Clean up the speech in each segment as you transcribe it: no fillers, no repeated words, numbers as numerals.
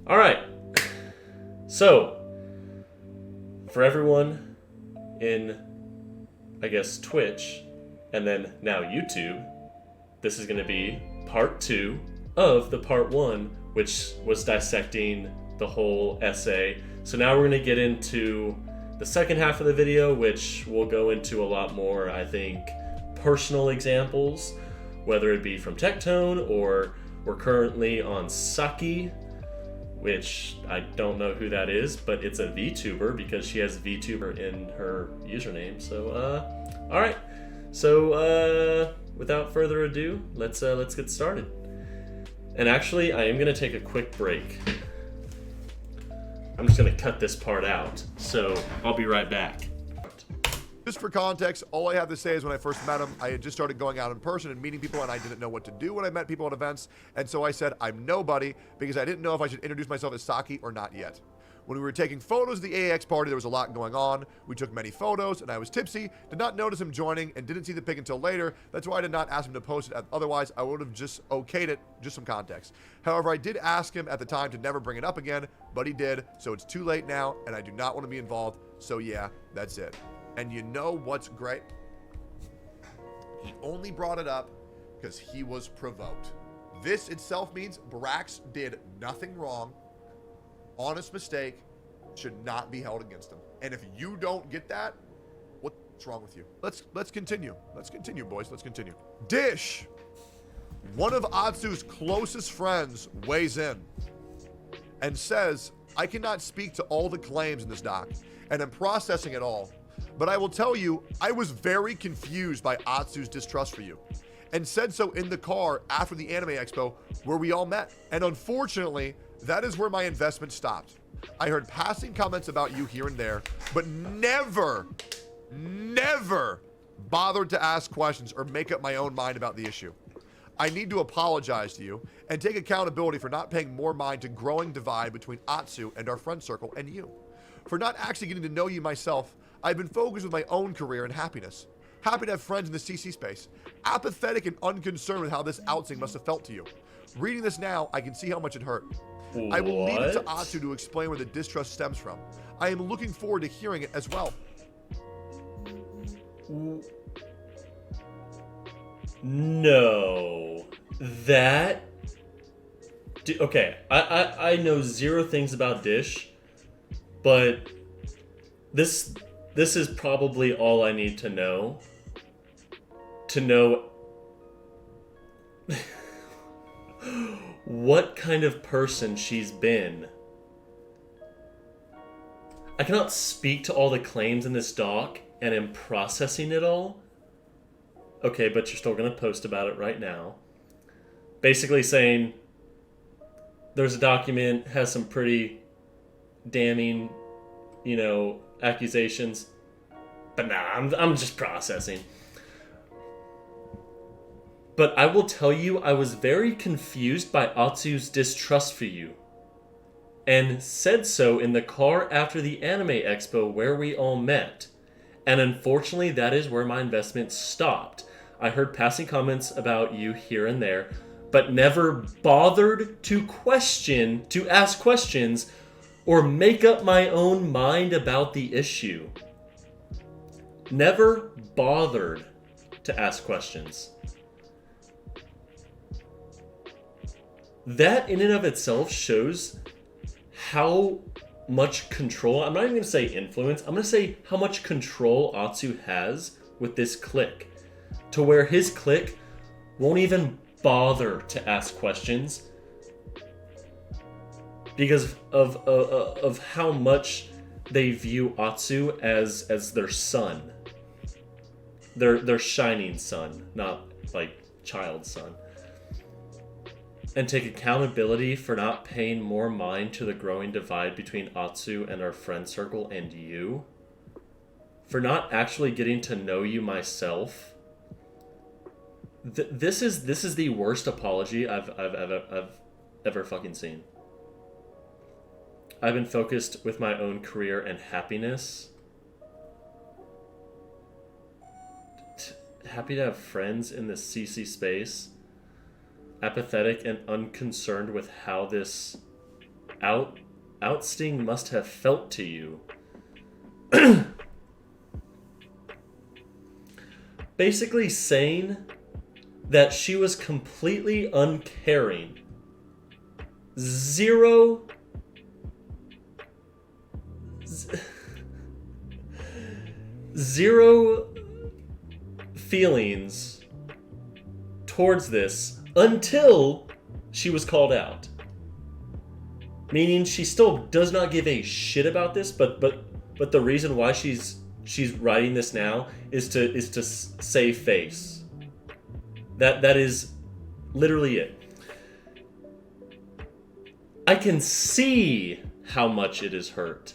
All right. So, for everyone in, I guess, Twitch, and then now YouTube, this is going to be part 2 of the part 1, which was dissecting the whole essay. So now we're going to get into the second half of the video, which will go into a lot more, I think, personal examples, whether it be from Tectone or we're currently on Saki, which I don't know who that is, but it's a VTuber because she has VTuber in her username. So, all right. So, without further ado, let's get started. And actually, I am gonna take a quick break. I'm just gonna cut this part out. So I'll be right back. Just for context, all I have to say is when I first met him, I had just started going out in person and meeting people, and I didn't know what to do when I met people at events. And so I said, I'm nobody, because I didn't know if I should introduce myself as Saki or not yet. When we were taking photos of the AAX party, there was a lot going on. We took many photos, and I was tipsy, did not notice him joining, and didn't see the pic until later. That's why I did not ask him to post it. Otherwise, I would have just okayed it, just some context. However, I did ask him at the time to never bring it up again, but he did, so it's too late now, and I do not want to be involved. So yeah, that's it. And you know what's great? He only brought it up because he was provoked. This itself means Brax did nothing wrong. Honest mistake should not be held against him. And if you don't get that, what's wrong with you? Let's continue. Let's continue, boys. Let's continue. Dish, one of Atsu's closest friends, weighs in and says, I cannot speak to all the claims in this doc, and I'm processing it all. But I will tell you, I was very confused by Atsu's distrust for you, and said so in the car after the Anime Expo where we all met. And unfortunately, that is where my investment stopped. I heard passing comments about you here and there, but never bothered to ask questions or make up my own mind about the issue. I need to apologize to you and take accountability for not paying more mind to growing divide between Atsu and our friend circle and you. For not actually getting to know you myself, I've been focused with my own career and happiness. Happy to have friends in the CC space. Apathetic and unconcerned with how this outing must have felt to you. Reading this now, I can see how much it hurt. What? I will leave it to Atsu to explain where the distrust stems from. I am looking forward to hearing it as well. No. That... Okay, I know zero things about Dish, but this is probably all I need to know what kind of person she's been. I cannot speak to all the claims in this doc and am processing it all. Okay, but you're still going to post about it right now. Basically saying there's a document, has some pretty damning, accusations. But nah, I'm just processing. But I will tell you, I was very confused by Atsu's distrust for you. And said so in the car after the Anime Expo where we all met. And unfortunately, that is where my investment stopped. I heard passing comments about you here and there, but never bothered to ask questions, or make up my own mind about the issue. Never bothered to ask questions. That in and of itself shows how much control, I'm not even going to say influence, I'm going to say how much control Atsu has with this clique. To where his clique won't even bother to ask questions because of how much they view Atsu as their son. Their shining son, not like child son. And take accountability for not paying more mind to the growing divide between Atsu and our friend circle and you. For not actually getting to know you myself. This is the worst apology I've ever fucking seen. I've been focused with my own career and happiness. Happy to have friends in the CC space. Apathetic and unconcerned with how this ousting must have felt to you. Basically saying that she was completely uncaring. Zero feelings towards this until she was called out. Meaning she still does not give a shit about this, but the reason why she's writing this now is to save face. That is literally it. I can see how much it is hurt.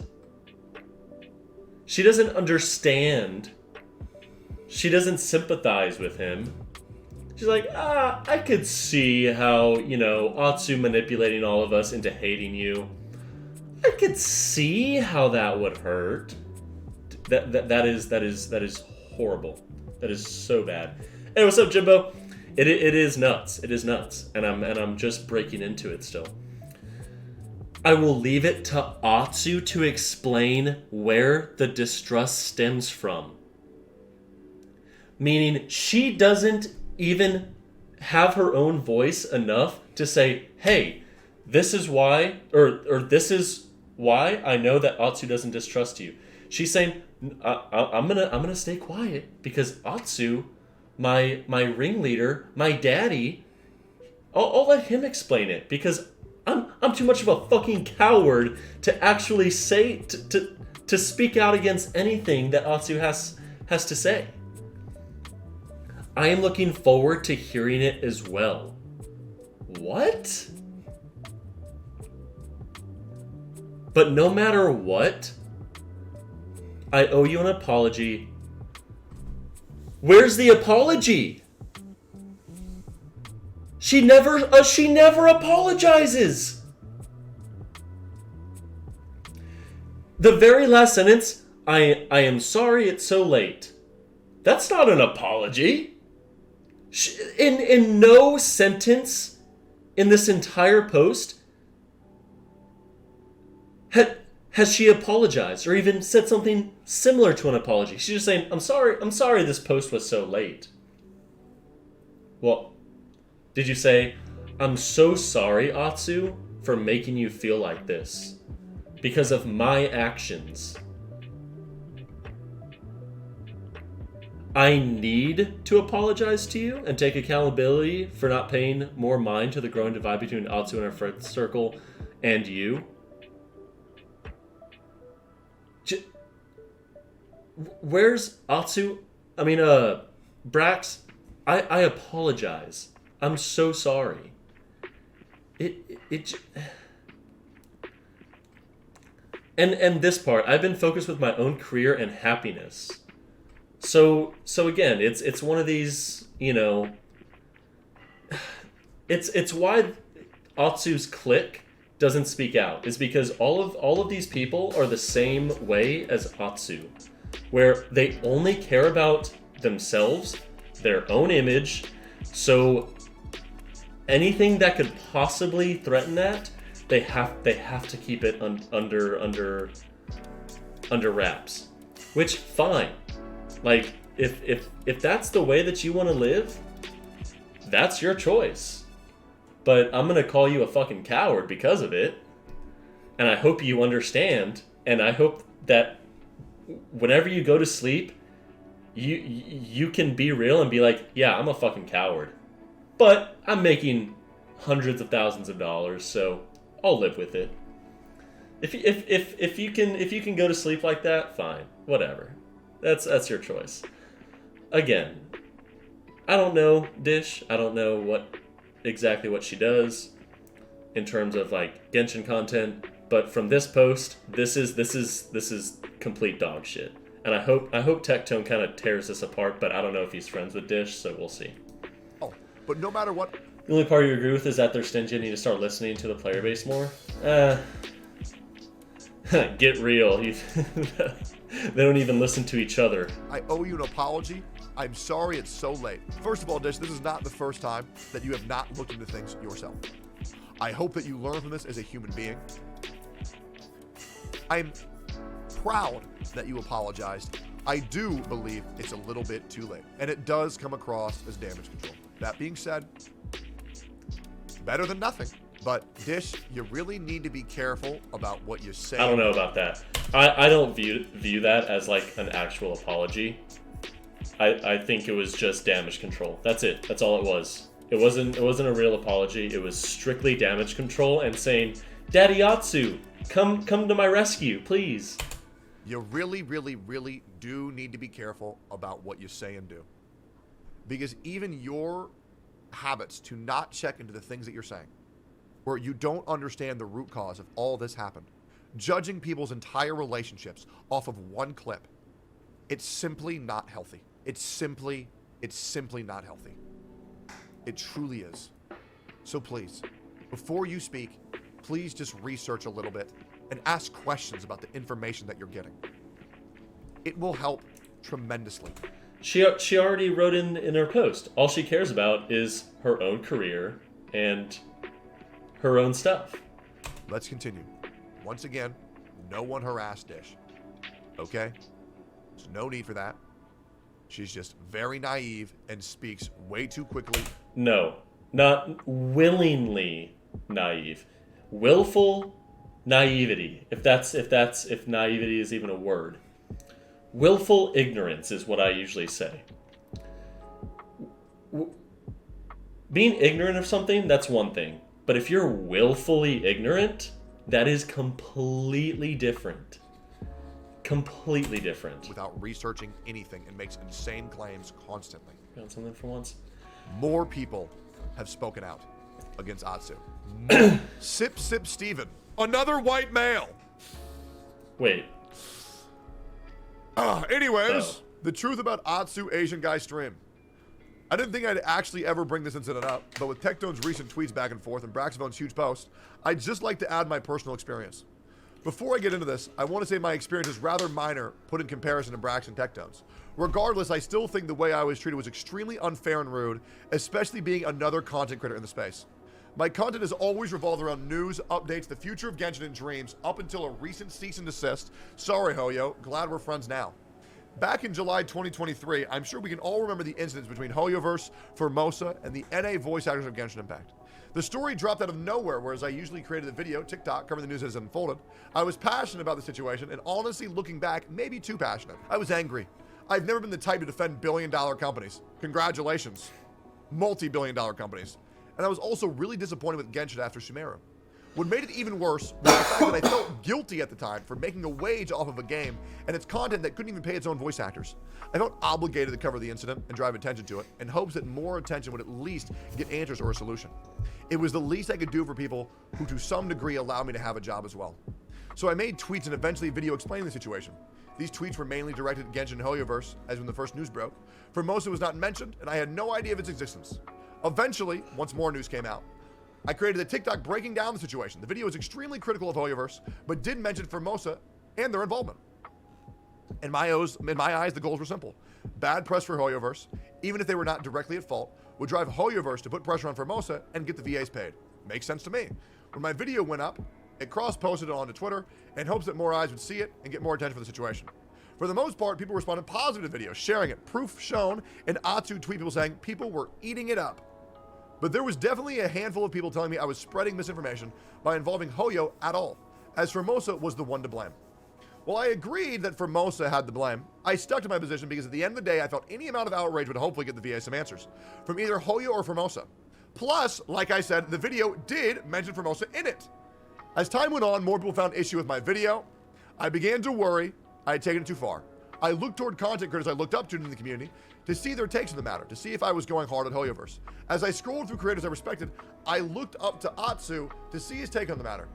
She doesn't understand. She doesn't sympathize with him. She's like, I could see how, Atsu manipulating all of us into hating you. I could see how that would hurt. That is horrible. That is so bad. Hey, what's up, Jimbo? It is nuts. It is nuts. And I'm just breaking into it still. I will leave it to Atsu to explain where the distrust stems from. Meaning she doesn't even have her own voice enough to say, hey, this is why, or this is why I know that Atsu doesn't distrust you. She's saying, I'm gonna stay quiet because Atsu, my ringleader, my daddy, I'll let him explain it because I'm too much of a fucking coward to actually say to speak out against anything that Atsu has to say. I am looking forward to hearing it as well. What? But no matter what, I owe you an apology. Where's the apology? She never apologizes. The very last sentence, I am sorry it's so late. That's not an apology. In no sentence in this entire post has she apologized or even said something similar to an apology. She's just saying, I'm sorry this post was so late. Well, did you say, I'm so sorry, Atsu, for making you feel like this because of my actions? I need to apologize to you and take accountability for not paying more mind to the growing divide between Atsu and her friend circle and you. Where's Atsu? I mean, Brax, I apologize. I'm so sorry. And this part, I've been focused with my own career and happiness. So again, it's one of these, it's why Atsu's clique doesn't speak out. Is because all of these people are the same way as Atsu, where they only care about themselves, their own image. So anything that could possibly threaten that, they have to keep it under wraps. Which, fine. Like, if that's the way that you want to live, that's your choice. But I'm gonna call you a fucking coward because of it. And I hope you understand. And I hope that whenever you go to sleep, you can be real and be like, yeah, I'm a fucking coward. But I'm making hundreds of thousands of dollars, so I'll live with it. If you can go to sleep like that, fine, whatever. That's your choice. Again, I don't know Dish. I don't know exactly what she does in terms of like Genshin content, but from this post, this is complete dog shit. And I hope Tectone kind of tears this apart, but I don't know if he's friends with Dish, so we'll see. Oh, but no matter what. The only part you agree with is that they're stingy and need to start listening to the player base more. Get real. They don't even listen to each other. I owe you an apology. I'm sorry it's so late. First of all, Dish, this is not the first time that you have not looked into things yourself. I hope that you learn from this as a human being, I'm proud that you apologized. I do believe it's a little bit too late, and it does come across as damage control. That being said, better than nothing. But Dish, you really need to be careful about what you say. I don't know about that. I don't view that as like an actual apology. I think it was just damage control. That's it. That's all it was. It wasn't a real apology. It was strictly damage control and saying, "Daddy Atsu, come to my rescue, please." You really, really, really do need to be careful about what you say and do. Because even your habits to not check into the things that you're saying, where you don't understand the root cause of all this happened, judging people's entire relationships off of one clip, it's simply not healthy. It's simply not healthy. It truly is. So please, before you speak, please just research a little bit and ask questions about the information that you're getting. It will help tremendously. She already wrote in her post. All she cares about is her own career and her own stuff. Let's continue. Once again, no one harassed Dish. Okay? There's no need for that. She's just very naive and speaks way too quickly. No, not willingly naive. Willful naivety. If naivety is even a word. Willful ignorance is what I usually say. Being ignorant of something, that's one thing. But if you're willfully ignorant, that is completely different. Completely different. Without researching anything and makes insane claims constantly. Got something for once? More people have spoken out against Atsu. Sip Steven. Another white male. Wait. Anyways, the truth about Atsu Asian guy stream. I didn't think I'd actually ever bring this incident up, but with Tectone's recent tweets back and forth and Braxvone's huge post, I'd just like to add my personal experience. Before I get into this, I want to say my experience is rather minor put in comparison to Brax and Tectone's. Regardless, I still think the way I was treated was extremely unfair and rude, especially being another content creator in the space. My content has always revolved around news, updates, the future of Genshin and Dreams, up until a recent cease and desist. Sorry, Hoyo, glad we're friends now. Back in July 2023, I'm sure we can all remember the incidents between Hoyoverse, Formosa, and the NA voice actors of Genshin Impact. The story dropped out of nowhere, whereas I usually created a video, TikTok, covering the news as it unfolded. I was passionate about the situation, and honestly, looking back, maybe too passionate. I was angry. I've never been the type to defend billion-dollar companies. Congratulations. Multi-billion-dollar companies. And I was also really disappointed with Genshin after Shimeru. What made it even worse was the fact that I felt guilty at the time for making a wage off of a game and its content that couldn't even pay its own voice actors. I felt obligated to cover the incident and drive attention to it in hopes that more attention would at least get answers or a solution. It was the least I could do for people who to some degree allow me to have a job as well. So I made tweets and eventually a video explaining the situation. These tweets were mainly directed at Genshin and Hoyoverse, as when the first news broke. Formosa was not mentioned, and I had no idea of its existence. Eventually, once more news came out, I created a TikTok breaking down the situation. The video was extremely critical of Hoyoverse, but did mention Formosa and their involvement. In my eyes, the goals were simple. Bad press for Hoyoverse, even if they were not directly at fault, would drive Hoyoverse to put pressure on Formosa and get the VAs paid. Makes sense to me. When my video went up, it cross-posted it onto Twitter in hopes that more eyes would see it and get more attention for the situation. For the most part, people responded positive to the video, sharing it, proof shown, and Atsu tweet people saying people were eating it up. But there was definitely a handful of people telling me I was spreading misinformation by involving Hoyo at all, as Formosa was the one to blame. While I agreed that Formosa had the blame, I stuck to my position because at the end of the day, I felt any amount of outrage would hopefully get the VA some answers, from either Hoyo or Formosa. Plus, like I said, the video did mention Formosa in it. As time went on, more people found issue with my video. I began to worry I had taken it too far. I looked toward content creators I looked up to in the community to see their takes on the matter, to see if I was going hard at Hoyoverse. As I scrolled through creators I respected, I looked up to Atsu to see his take on the matter.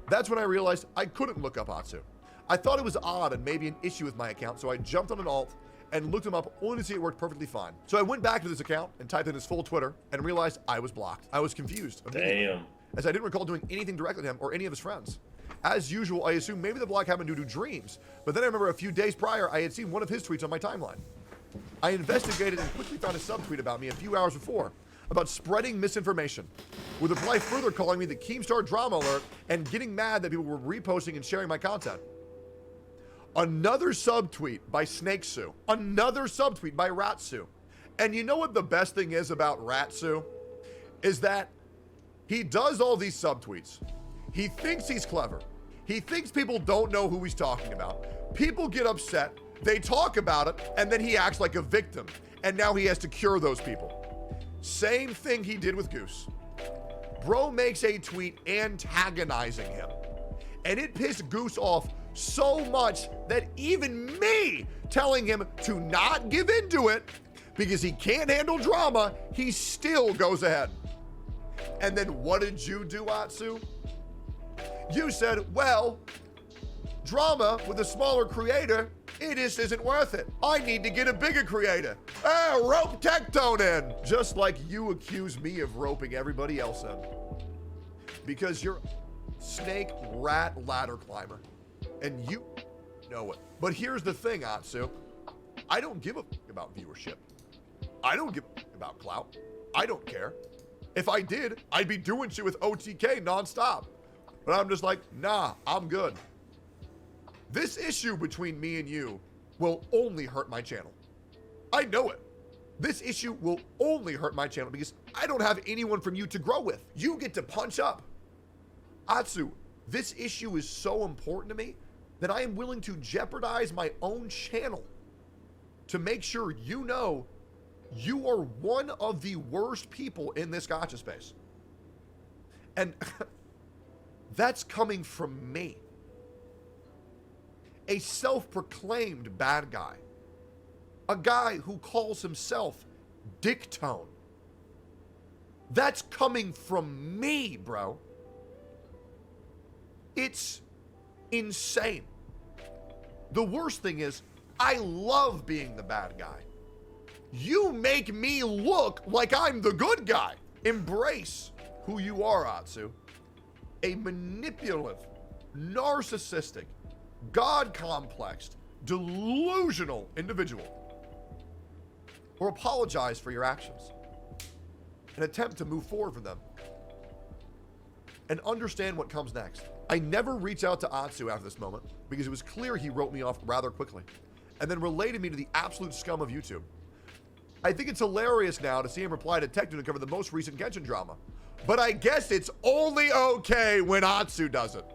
That's when I realized I couldn't look up Atsu. I thought it was odd and maybe an issue with my account, so I jumped on an alt and looked him up only to see it worked perfectly fine. So I went back to this account and typed in his full Twitter and realized I was blocked. I was confused immediately, Damn. as I didn't recall doing anything directly to him or any of his friends. As usual, I assumed maybe the block happened due to Dreams, but then I remember a few days prior, I had seen one of his tweets on my timeline. I investigated and quickly found a subtweet about me a few hours before, about spreading misinformation, with a reply further calling me the Keemstar drama alert and getting mad that people were reposting and sharing my content. Another subtweet by Snakesu. Another subtweet by Ratsu. And you know what the best thing is about Ratsu? Is that he does all these subtweets. He thinks he's clever. He thinks people don't know who he's talking about. People get upset. They talk about it, and then he acts like a victim. And now he has to cure those people. Same thing he did with Goose. Bro makes a tweet antagonizing him. And it pissed Goose off so much that even me telling him to not give into it because he can't handle drama, he still goes ahead. And then what did you do, Atsu? You said, well, drama with a smaller creator, it just isn't worth it. I need to get a bigger creator. Rope Tectone in. Just like you accuse me of roping everybody else in. Because you're a snake rat ladder climber. And you know it. But here's the thing, Atsu. I don't give a fuck about viewership. I don't give a fuck about clout. I don't care. If I did, I'd be doing shit with OTK nonstop. But I'm just like, nah, I'm good. This issue between me and you will only hurt my channel. I know it. This issue will only hurt my channel because I don't have anyone from you to grow with. You get to punch up. Atsu, this issue is so important to me that I am willing to jeopardize my own channel to make sure you know you are one of the worst people in this gacha space. And that's coming from me. A self-proclaimed bad guy. A guy who calls himself Dictone. That's coming from me, bro. It's insane. The worst thing is, I love being the bad guy. You make me look like I'm the good guy. Embrace who you are, Atsu. A manipulative, narcissistic, God-complexed, delusional individual. Or apologize for your actions. And attempt to move forward from them. And understand what comes next. I never reached out to Atsu after this moment because it was clear he wrote me off rather quickly and then related me to the absolute scum of YouTube. I think it's hilarious now to see him reply to Tectone to cover the most recent Genshin drama. But I guess it's only okay when Atsu does it.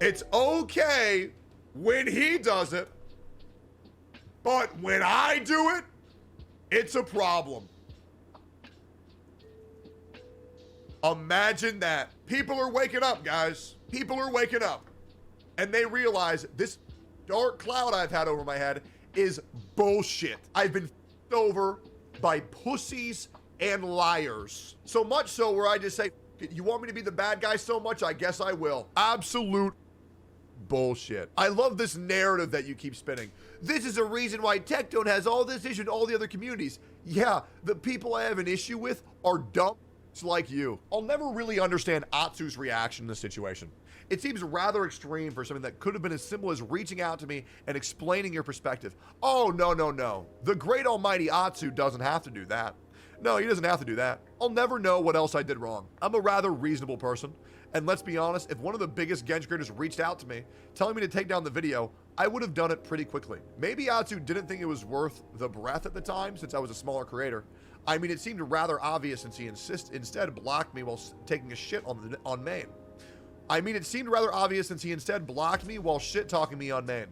It's okay when he does it, but when I do it, it's a problem. Imagine that. People are waking up, guys. People are waking up. And they realize this dark cloud I've had over my head is bullshit. I've been f***ed over by pussies and liars. So much so where I just say, you want me to be the bad guy so much? I guess I will. Absolute bullshit. I love this narrative that you keep spinning. This is a reason why Tectone has all this issue in all the other communities. Yeah, the people I have an issue with are dumb. It's like you. I'll never really understand Atsu's reaction in this situation. It seems rather extreme for something that could have been as simple as reaching out to me and explaining your perspective. Oh, no, no, no. The great almighty Atsu doesn't have to do that. No, he doesn't have to do that. I'll never know what else I did wrong. I'm a rather reasonable person. And let's be honest, if one of the biggest Genshin creators reached out to me, telling me to take down the video, I would have done it pretty quickly. Maybe Atsu didn't think it was worth the breath at the time, since I was a smaller creator. I mean, it seemed rather obvious since he instead blocked me while taking a shit on main. I mean, it seemed rather obvious since he instead blocked me while shit-talking me on main.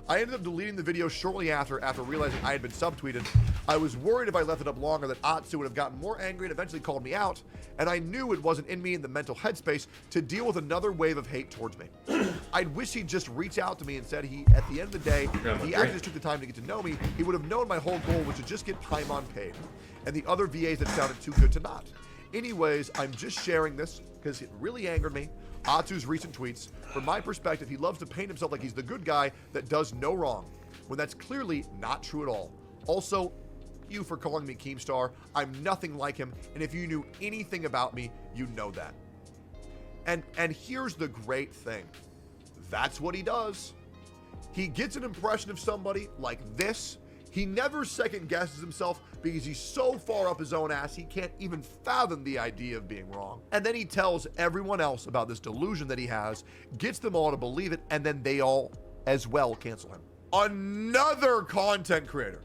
I ended up deleting the video shortly after realizing I had been subtweeted. I was worried if I left it up longer that Atsu would have gotten more angry and eventually called me out, and I knew it wasn't in me in the mental headspace to deal with another wave of hate towards me. I'd wish he'd just reach out to me and said at the end of the day, if he actually just took the time to get to know me, he would have known my whole goal was to just get Paimon paid, and the other VAs that sounded too good to not. Anyways, I'm just sharing this because it really angered me. Atsu's recent tweets. From my perspective, he loves to paint himself like he's the good guy that does no wrong, when that's clearly not true at all. Also, you for calling me Keemstar. I'm nothing like him, and if you knew anything about me, you know that. And here's the great thing. That's what he does. He gets an impression of somebody like this. He never second guesses himself because he's so far up his own ass he can't even fathom the idea of being wrong. And then he tells everyone else about this delusion that he has, gets them all to believe it, and then they all as well cancel him. Another content creator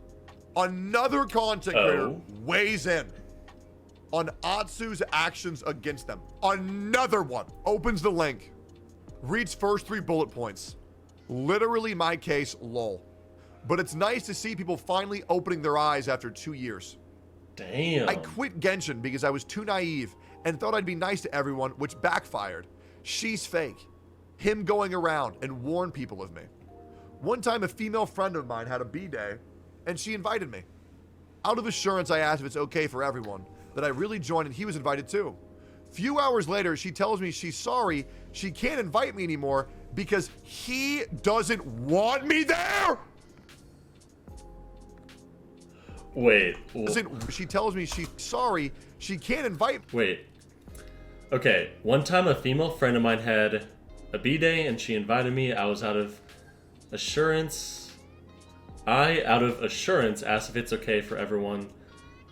weighs in on Atsu's actions against them. Another one opens the link, reads first 3 bullet points. Literally my case, lol. But it's nice to see people finally opening their eyes after 2 years. Damn. I quit Genshin because I was too naive and thought I'd be nice to everyone, which backfired. She's fake. Him going around and warn people of me. One time a female friend of mine had a B-day and she invited me. Out of assurance, I asked if it's okay for everyone, that I really joined and he was invited too. Few hours later, she tells me she's sorry, she can't invite me anymore because he doesn't want me there. Wait. She tells me she's sorry, she can't invite me. Wait. Okay, one time a female friend of mine had a B-day and she invited me. I was out of assurance. Out of assurance, asked if it's okay for everyone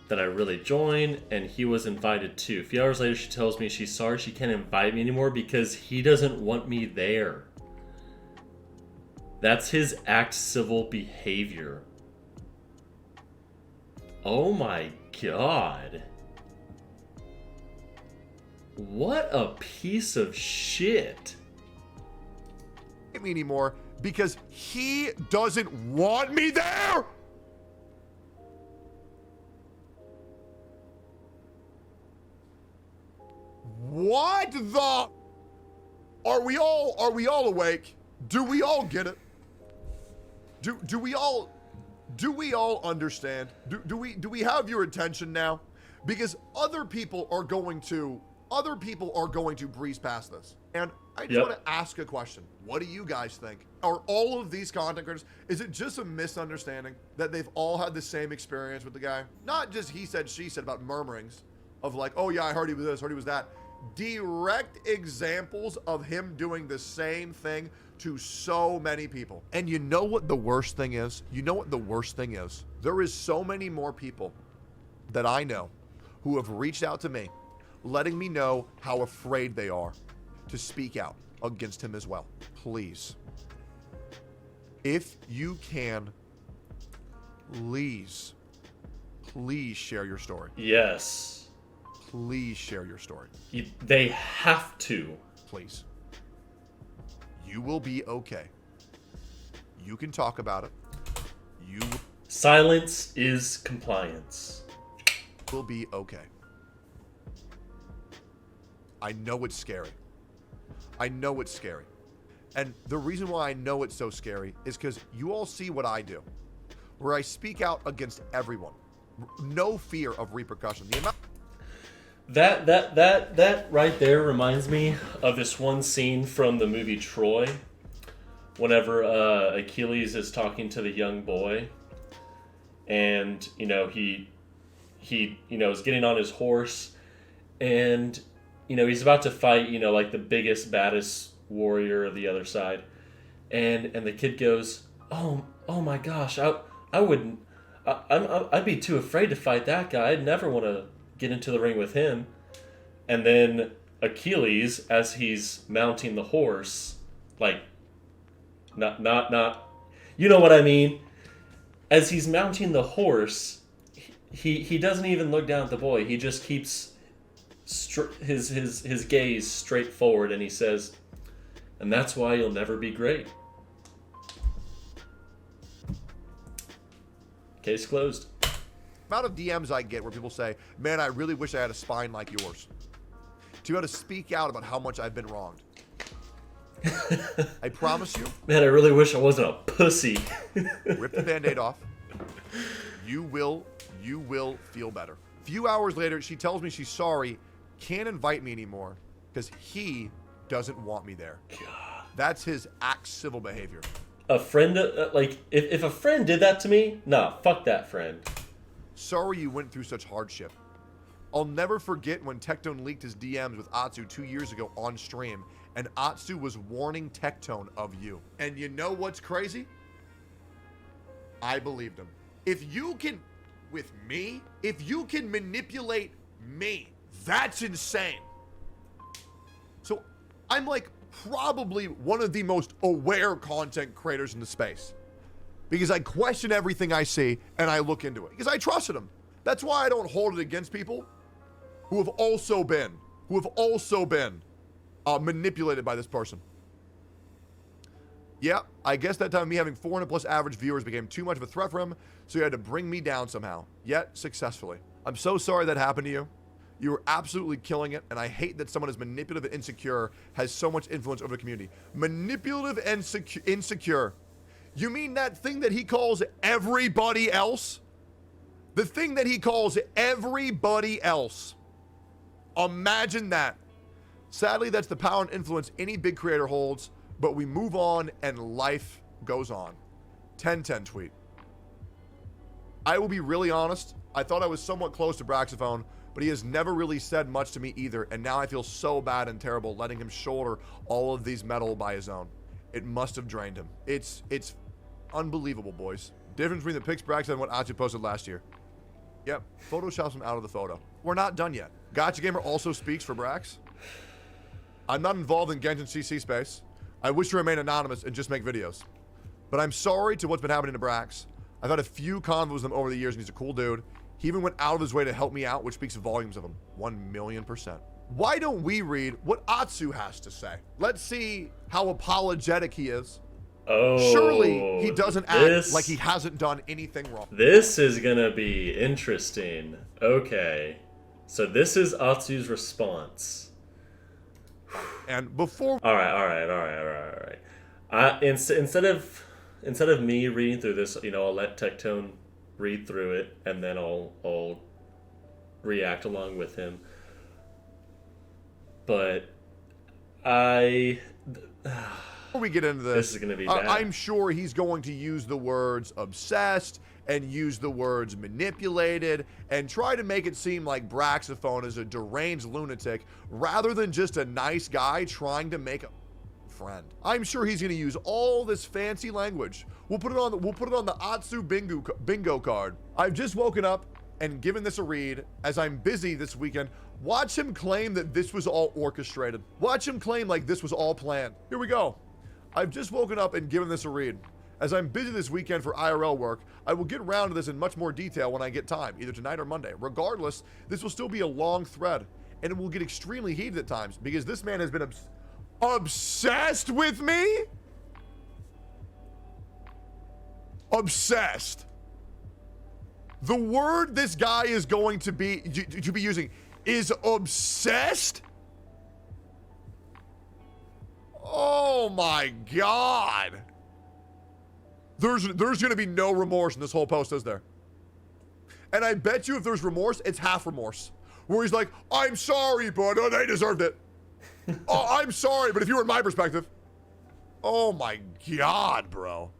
that I really join, and he was invited too. A few hours later, she tells me she's sorry she can't invite me anymore because he doesn't want me there. That's his act civil behavior. Oh my god. What a piece of shit. Me anymore because he doesn't want me there. What the? Are we all awake? Do we all get it? Do we all understand? Do we have your attention now? Because other people are going to breeze past this. And I just want to ask a question. What do you guys think? Are all of these content creators, is it just a misunderstanding that they've all had the same experience with the guy? Not just he said, she said about murmurings of like, oh yeah, I heard he was this, heard he was that. Direct examples of him doing the same thing to so many people. And you know what the worst thing is? There is so many more people that I know who have reached out to me, letting me know how afraid they are to speak out against him as well. Please, if you can, please share your story. Yes. Please share your story. They have to. Please. You will be okay. You can talk about it. Silence is compliance. Will be okay. I know it's scary. And the reason why I know it's so scary is because you all see what I do, where I speak out against everyone. No fear of repercussion. The amount. That right there reminds me of this one scene from the movie Troy, whenever Achilles is talking to the young boy, and he is getting on his horse, and he's about to fight like the biggest, baddest warrior of the other side, and the kid goes, oh my gosh, I wouldn't, I'd be too afraid to fight that guy. I'd never want to get into the ring with him. And then Achilles, as he's mounting the horse, like not you know what I mean, as he's mounting the horse, he doesn't even look down at the boy. He just keeps his gaze straight forward, and he says, and that's why you'll never be great. Case closed. Amount of DMs I get where people say, man, I really wish I had a spine like yours to be able to speak out about how much I've been wronged. I promise you. Man, I really wish I wasn't a pussy. Rip the Band-Aid off. You will feel better. Few hours later, she tells me she's sorry, can't invite me anymore because he doesn't want me there. God. That's his act civil behavior. A friend, if a friend did that to me, nah, fuck that friend. Sorry you went through such hardship. I'll never forget when Tectone leaked his DMs with Atsu 2 years ago on stream, and Atsu was warning Tectone of you. And you know what's crazy? I believed him. If you can, with me, if you can manipulate me, that's insane. So I'm like probably one of the most aware content creators in the space because I question everything I see and I look into it because I trusted him. That's why I don't hold it against people who have also been manipulated by this person. Yeah, I guess that time me having 400 plus average viewers became too much of a threat for him, so he had to bring me down somehow, yet successfully. I'm so sorry that happened to you. You were absolutely killing it, and I hate that someone as manipulative and insecure has so much influence over the community. Manipulative and insecure. You mean that thing that he calls everybody else? The thing that he calls everybody else. Imagine that. Sadly, that's the power and influence any big creator holds, but we move on and life goes on. 1010 tweet. I will be really honest. I thought I was somewhat close to Braxophone, but he has never really said much to me either, and now I feel so bad and terrible letting him shoulder all of these metal by his own. It must have drained him. It's unbelievable, boys. Difference between the pics Brax and what Atsu posted last year. Yep, photoshops him out of the photo. We're not done yet. Gotcha Gamer also speaks for Brax. I'm not involved in Genshin CC space. I wish to remain anonymous and just make videos. But I'm sorry to what's been happening to Brax. I've had a few convos with him over the years and he's a cool dude. He even went out of his way to help me out, which speaks volumes of him. 1,000,000%. Why don't we read what Atsu has to say? Let's see how apologetic he is. Oh, surely he doesn't act like he hasn't done anything wrong. This is gonna be interesting. Okay, so this is Atsu's response. And before, all right. Instead of me reading through this, I'll let Tectone read through it, and then I'll react along with him. But before we get into this is going to be bad. I'm sure he's going to use the words obsessed and use the words manipulated and try to make it seem like Braxophone is a deranged lunatic rather than just a nice guy trying to make a friend. I'm sure he's going to use all this fancy language. We'll put it on the Atsu bingo card. I've just woken up and given this a read as I'm busy this weekend. Watch him claim that this was all orchestrated. Watch him claim like this was all planned. Here we go. I've just woken up and given this a read. As I'm busy this weekend for IRL work, I will get around to this in much more detail when I get time, either tonight or Monday. Regardless, this will still be a long thread, and it will get extremely heated at times because this man has been obsessed with me? Obsessed. The word this guy is going to be using is obsessed? Oh my God. There's going to be no remorse in this whole post, is there? And I bet you if there's remorse, it's half remorse. Where he's like, I'm sorry, but they deserved it. Oh, I'm sorry, but if you were in my perspective. Oh my God, bro.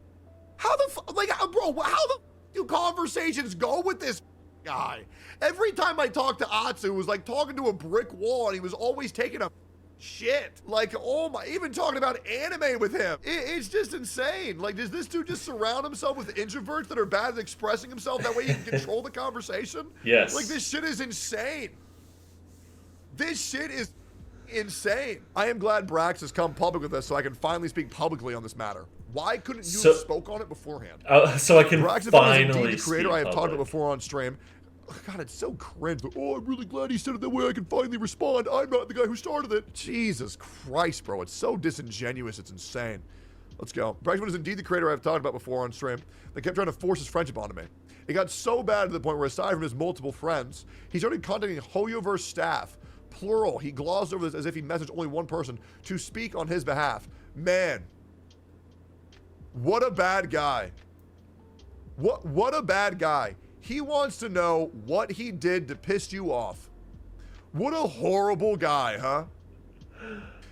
How the do conversations go with this guy? Every time I talk to Atsu, it was like talking to a brick wall, and he was always taking a shit. Like, oh my, even talking about anime with him. It's just insane. Like, does this dude just surround himself with introverts that are bad at expressing himself? That way he can control the conversation? Yes. Like, this shit is insane. This shit is insane. I am glad Brax has come public with this so I can finally speak publicly on this matter. Why couldn't you have spoke on it beforehand? So I can Brax finally is indeed the creator I have public. talked about before on stream. God, it's so cringe. Oh, I'm really glad he said it that way I can finally respond. I'm not the guy who started it. Jesus Christ, bro. It's so disingenuous. It's insane. Let's go. Braxton is indeed the creator I've talked about before on stream. They kept trying to force his friendship onto me. It got so bad to the point where, aside from his multiple friends, he started contacting Hoyoverse staff. Plural. He glossed over this as if he messaged only one person to speak on his behalf. Man. What a bad guy. What a bad guy. He wants to know what he did to piss you off. What a horrible guy, huh?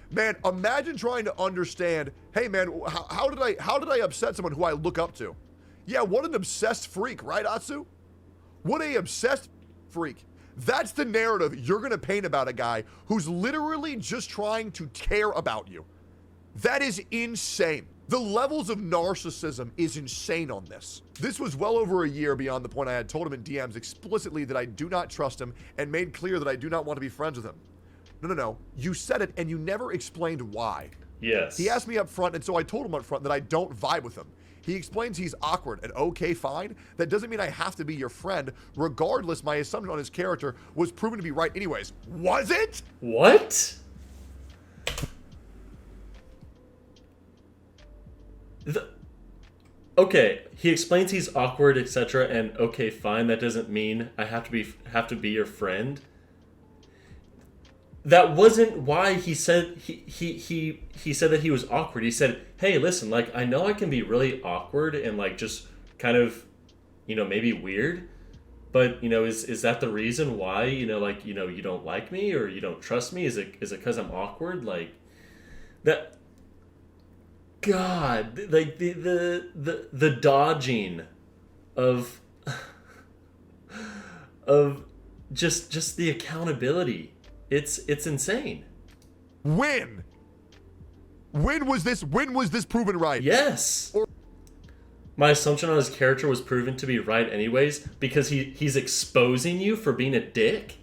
Man, imagine trying to understand, hey man, how did I upset someone who I look up to? Yeah, what an obsessed freak, right, Atsu? What a obsessed freak. That's the narrative you're gonna paint about a guy who's literally just trying to care about you. That is insane. The levels of narcissism is insane on this. This was well over a year beyond the point I had told him in DMs explicitly that I do not trust him and made clear that I do not want to be friends with him. No. You said it and you never explained why. Yes. He asked me up front, and so I told him up front that I don't vibe with him. He explains he's awkward and okay, fine. That doesn't mean I have to be your friend. Regardless, my assumption on his character was proven to be right anyways. Was it? What? Okay, he explains he's awkward, etc., and okay, fine. That doesn't mean I have to be your friend. That wasn't why he said he said that he was awkward. He said, "Hey, listen, like I know I can be really awkward and like just kind of, maybe weird, but is that the reason why you don't like me or you don't trust me? Is it because I'm awkward? Like that." God, like the dodging of just the accountability. It's insane. When was this proven right? Yes. My assumption on his character was proven to be right anyways because he's exposing you for being a dick.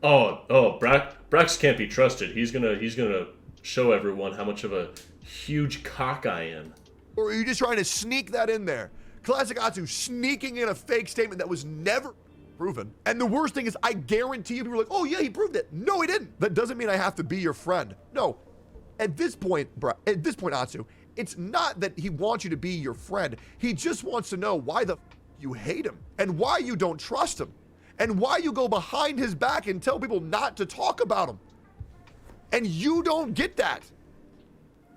Brax can't be trusted. He's gonna show everyone how much of a huge cock I am. Or are you just trying to sneak that in there? Classic Atsu sneaking in a fake statement that was never proven. And the worst thing is, I guarantee you people are like, oh yeah, he proved it. No, he didn't. That doesn't mean I have to be your friend. No. At this point, Atsu, it's not that he wants you to be your friend. He just wants to know why you hate him and why you don't trust him and why you go behind his back and tell people not to talk about him. And you don't get that.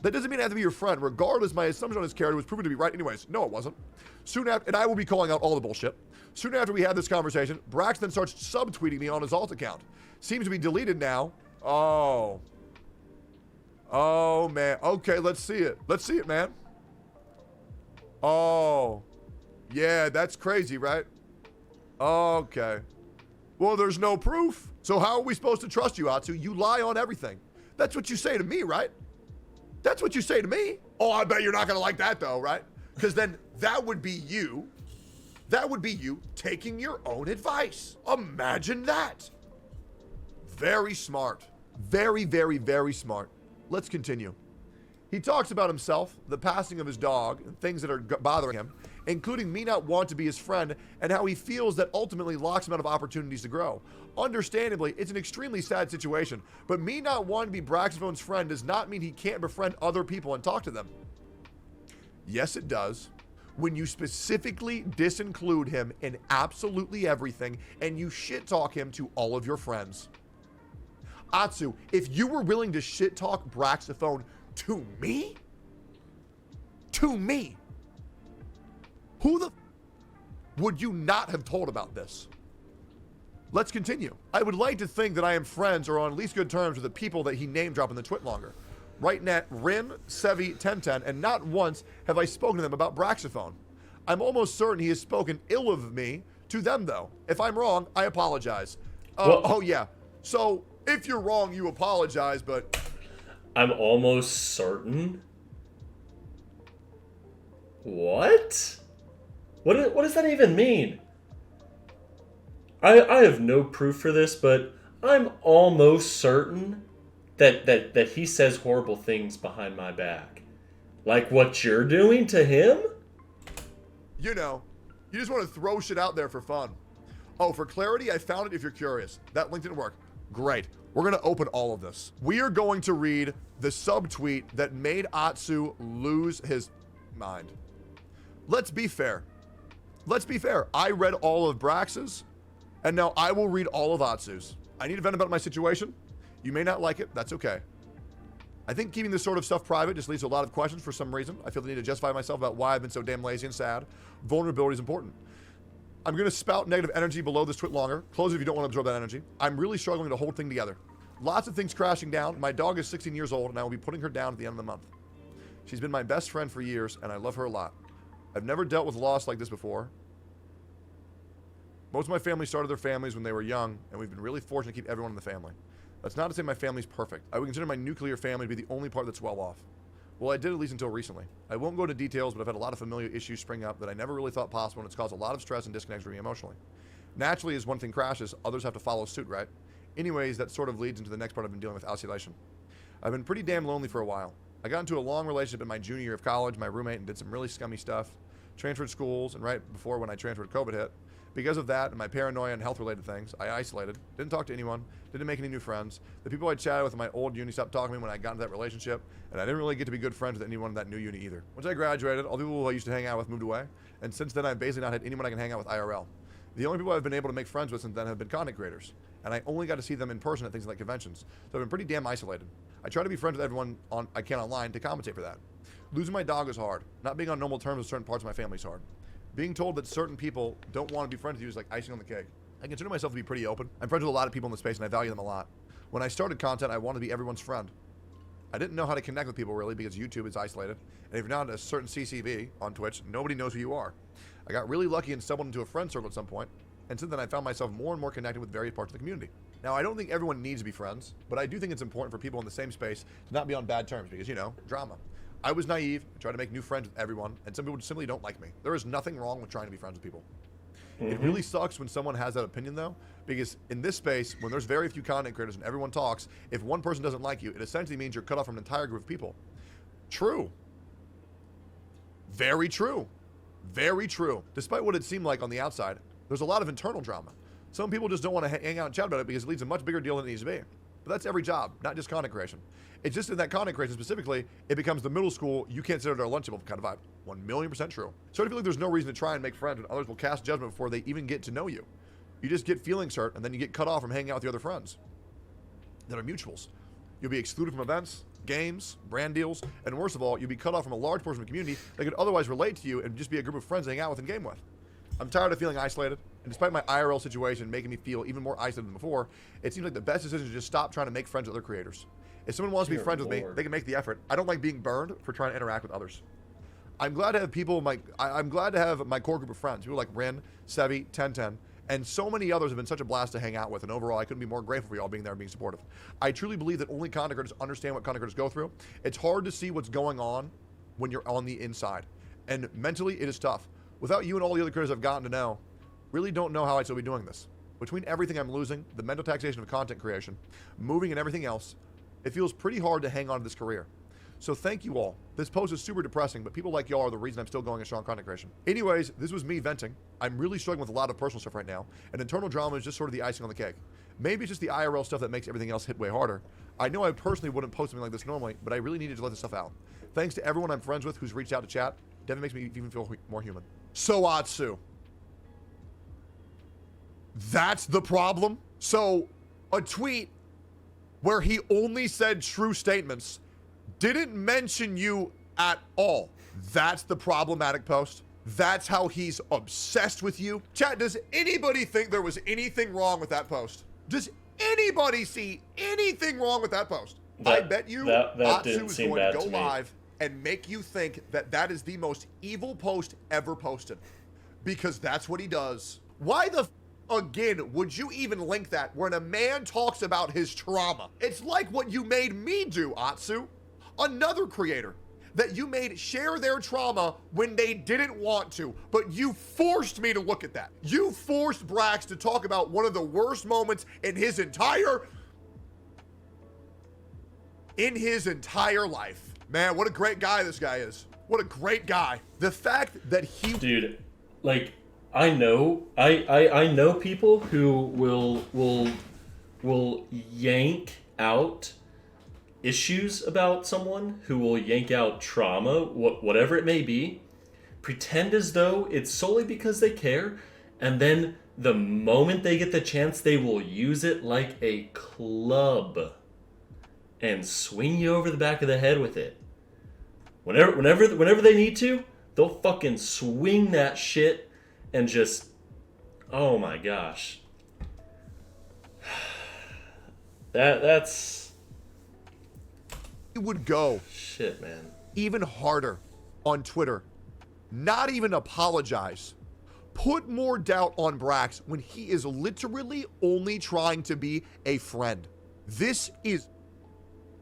That doesn't mean I have to be your friend. Regardless, my assumption on his character was proven to be right anyways. No, it wasn't. Soon after, and I will be calling out all the bullshit. Soon after we had this conversation, Brax then starts subtweeting me on his alt account. Seems to be deleted now. Oh, man. Okay, let's see it. Let's see it, man. Oh, yeah, that's crazy, right? Okay. Well, there's no proof. So how are we supposed to trust you, Atsu? You lie on everything. That's what you say to me, right? That's what you say to me. Oh, I bet you're not going to like that, though, right? Because then that would be you. That would be you taking your own advice. Imagine that. Very smart. Very, very, very smart. Let's continue. He talks about himself, the passing of his dog, and things that are bothering him, including me not want to be his friend and how he feels that ultimately locks him out of opportunities to grow. Understandably, it's an extremely sad situation, but me not wanting to be Braxphone's friend does not mean he can't befriend other people and talk to them. Yes, it does. When you specifically disinclude him in absolutely everything and you shit talk him to all of your friends. Atsu, if you were willing to shit talk Braxphone to me? To me? Who the would you not have told about this? Let's continue. I would like to think that I am friends or on at least good terms with the people that he name dropped in the twit longer. Right net, Rin, Sevi, 1010, and not once have I spoken to them about Braxphone. I'm almost certain he has spoken ill of me to them though. If I'm wrong, I apologize. Oh yeah. So if you're wrong, you apologize, but I'm almost certain. What? What does that even mean? I have no proof for this, but I'm almost certain that he says horrible things behind my back. Like what you're doing to him? You know, you just want to throw shit out there for fun. Oh, for clarity, I found it if you're curious. That link didn't work. Great. We're going to open all of this. We are going to read the subtweet that made Atsu lose his mind. Let's be fair. Let's be fair. I read all of Brax's, and now I will read all of Atsu's. I need to vent about my situation. You may not like it. That's okay. I think keeping this sort of stuff private just leads to a lot of questions for some reason. I feel the need to justify myself about why I've been so damn lazy and sad. Vulnerability is important. I'm going to spout negative energy below this twit longer. Close it if you don't want to absorb that energy. I'm really struggling to hold things together. Lots of things crashing down. My dog is 16 years old, and I will be putting her down at the end of the month. She's been my best friend for years, and I love her a lot. I've never dealt with loss like this before. Most of my family started their families when they were young, and we've been really fortunate to keep everyone in the family. That's not to say my family's perfect. I would consider my nuclear family to be the only part that's well off. Well, I did at least until recently. I won't go into details, but I've had a lot of familial issues spring up that I never really thought possible, and it's caused a lot of stress and disconnect for me emotionally. Naturally, as one thing crashes, others have to follow suit, right? Anyways, that sort of leads into the next part I've been dealing with, isolation. I've been pretty damn lonely for a while. I got into a long relationship in my junior year of college, my roommate, and did some really scummy stuff. Transferred schools, and right before when I transferred, COVID hit. Because of that and my paranoia and health-related things, I isolated, didn't talk to anyone, didn't make any new friends. The people I chatted with in my old uni stopped talking to me when I got into that relationship, and I didn't really get to be good friends with anyone in that new uni either. Once I graduated, all the people I used to hang out with moved away, and since then I've basically not had anyone I can hang out with IRL. The only people I've been able to make friends with since then have been content creators, and I only got to see them in person at things like conventions, so I've been pretty damn isolated. I try to be friends with everyone I can online to compensate for that. Losing my dog is hard. Not being on normal terms with certain parts of my family is hard. Being told that certain people don't want to be friends with you is like icing on the cake. I consider myself to be pretty open. I'm friends with a lot of people in the space, and I value them a lot. When I started content, I wanted to be everyone's friend. I didn't know how to connect with people really because YouTube is isolated, and if you're not a certain CCV on Twitch, nobody knows who you are. I got really lucky and stumbled into a friend circle at some point, and since then I found myself more and more connected with various parts of the community. Now, I don't think everyone needs to be friends, but I do think it's important for people in the same space to not be on bad terms because, you know, drama. I was naive, I tried to make new friends with everyone, and some people simply don't like me. There is nothing wrong with trying to be friends with people. It really sucks when someone has that opinion, though, because in this space, when there's very few content creators and everyone talks, if one person doesn't like you, it essentially means you're cut off from an entire group of people. True. Very true. Very true. Despite what it seemed like on the outside, there's a lot of internal drama. Some people just don't want to hang out and chat about it because it leads to a much bigger deal than it needs to be. But that's every job, not just content creation. It's just in that content creation specifically, it becomes the middle school, you can't sit at our lunch table kind of vibe. 1,000,000% true. So I feel like there's no reason to try and make friends when others will cast judgment before they even get to know you. You just get feelings hurt, and then you get cut off from hanging out with your other friends that are mutuals. You'll be excluded from events, games, brand deals, and worst of all, you'll be cut off from a large portion of the community that could otherwise relate to you and just be a group of friends to hang out with and game with. I'm tired of feeling isolated, and despite my IRL situation making me feel even more isolated than before, it seems like the best decision is to just stop trying to make friends with other creators. If someone wants to be friends with me, they can make the effort. I don't like being burned for trying to interact with others. I'm glad to have people, I'm glad to have my core group of friends, people like Rin, Sevi, 1010, and so many others have been such a blast to hang out with, and overall, I couldn't be more grateful for y'all being there and being supportive. I truly believe that only content creators understand what content creators go through. It's hard to see what's going on when you're on the inside, and mentally, it is tough. Without you and all the other creators I've gotten to know, really don't know how I'd still be doing this. Between everything I'm losing, the mental taxation of content creation, moving and everything else, it feels pretty hard to hang on to this career. So thank you all. This post is super depressing, but people like y'all are the reason I'm still going in strong content creation. Anyways, this was me venting. I'm really struggling with a lot of personal stuff right now, and internal drama is just sort of the icing on the cake. Maybe it's just the IRL stuff that makes everything else hit way harder. I know I personally wouldn't post something like this normally, but I really needed to let this stuff out. Thanks to everyone I'm friends with who's reached out to chat. Definitely makes me even feel more human. So, Atsu. That's the problem? So, a tweet where he only said true statements didn't mention you at all. That's the problematic post. That's how he's obsessed with you. Chat, does anybody think there was anything wrong with that post? Does anybody see anything wrong with that post? I bet you Atsu is going to go live and make you think that that is the most evil post ever posted. Because that's what he does. Why the again would you even link that when a man talks about his trauma? It's like what you made me do, Atsu. Another creator that you made share their trauma when they didn't want to, but you forced me to look at that. You forced Brax to talk about one of the worst moments in his entire life. Man, what a great guy this guy is. What a great guy. The fact that he... Dude, like, I know people who will yank out issues about someone, who will yank out trauma, whatever it may be, pretend as though it's solely because they care, and then the moment they get the chance, they will use it like a club and swing you over the back of the head with it. Whenever they need to, they'll fucking swing that shit and just, oh my gosh. That's... He would go shit, man. even harder on Twitter. Not even apologize. Put more doubt on Brax when he is literally only trying to be a friend. This is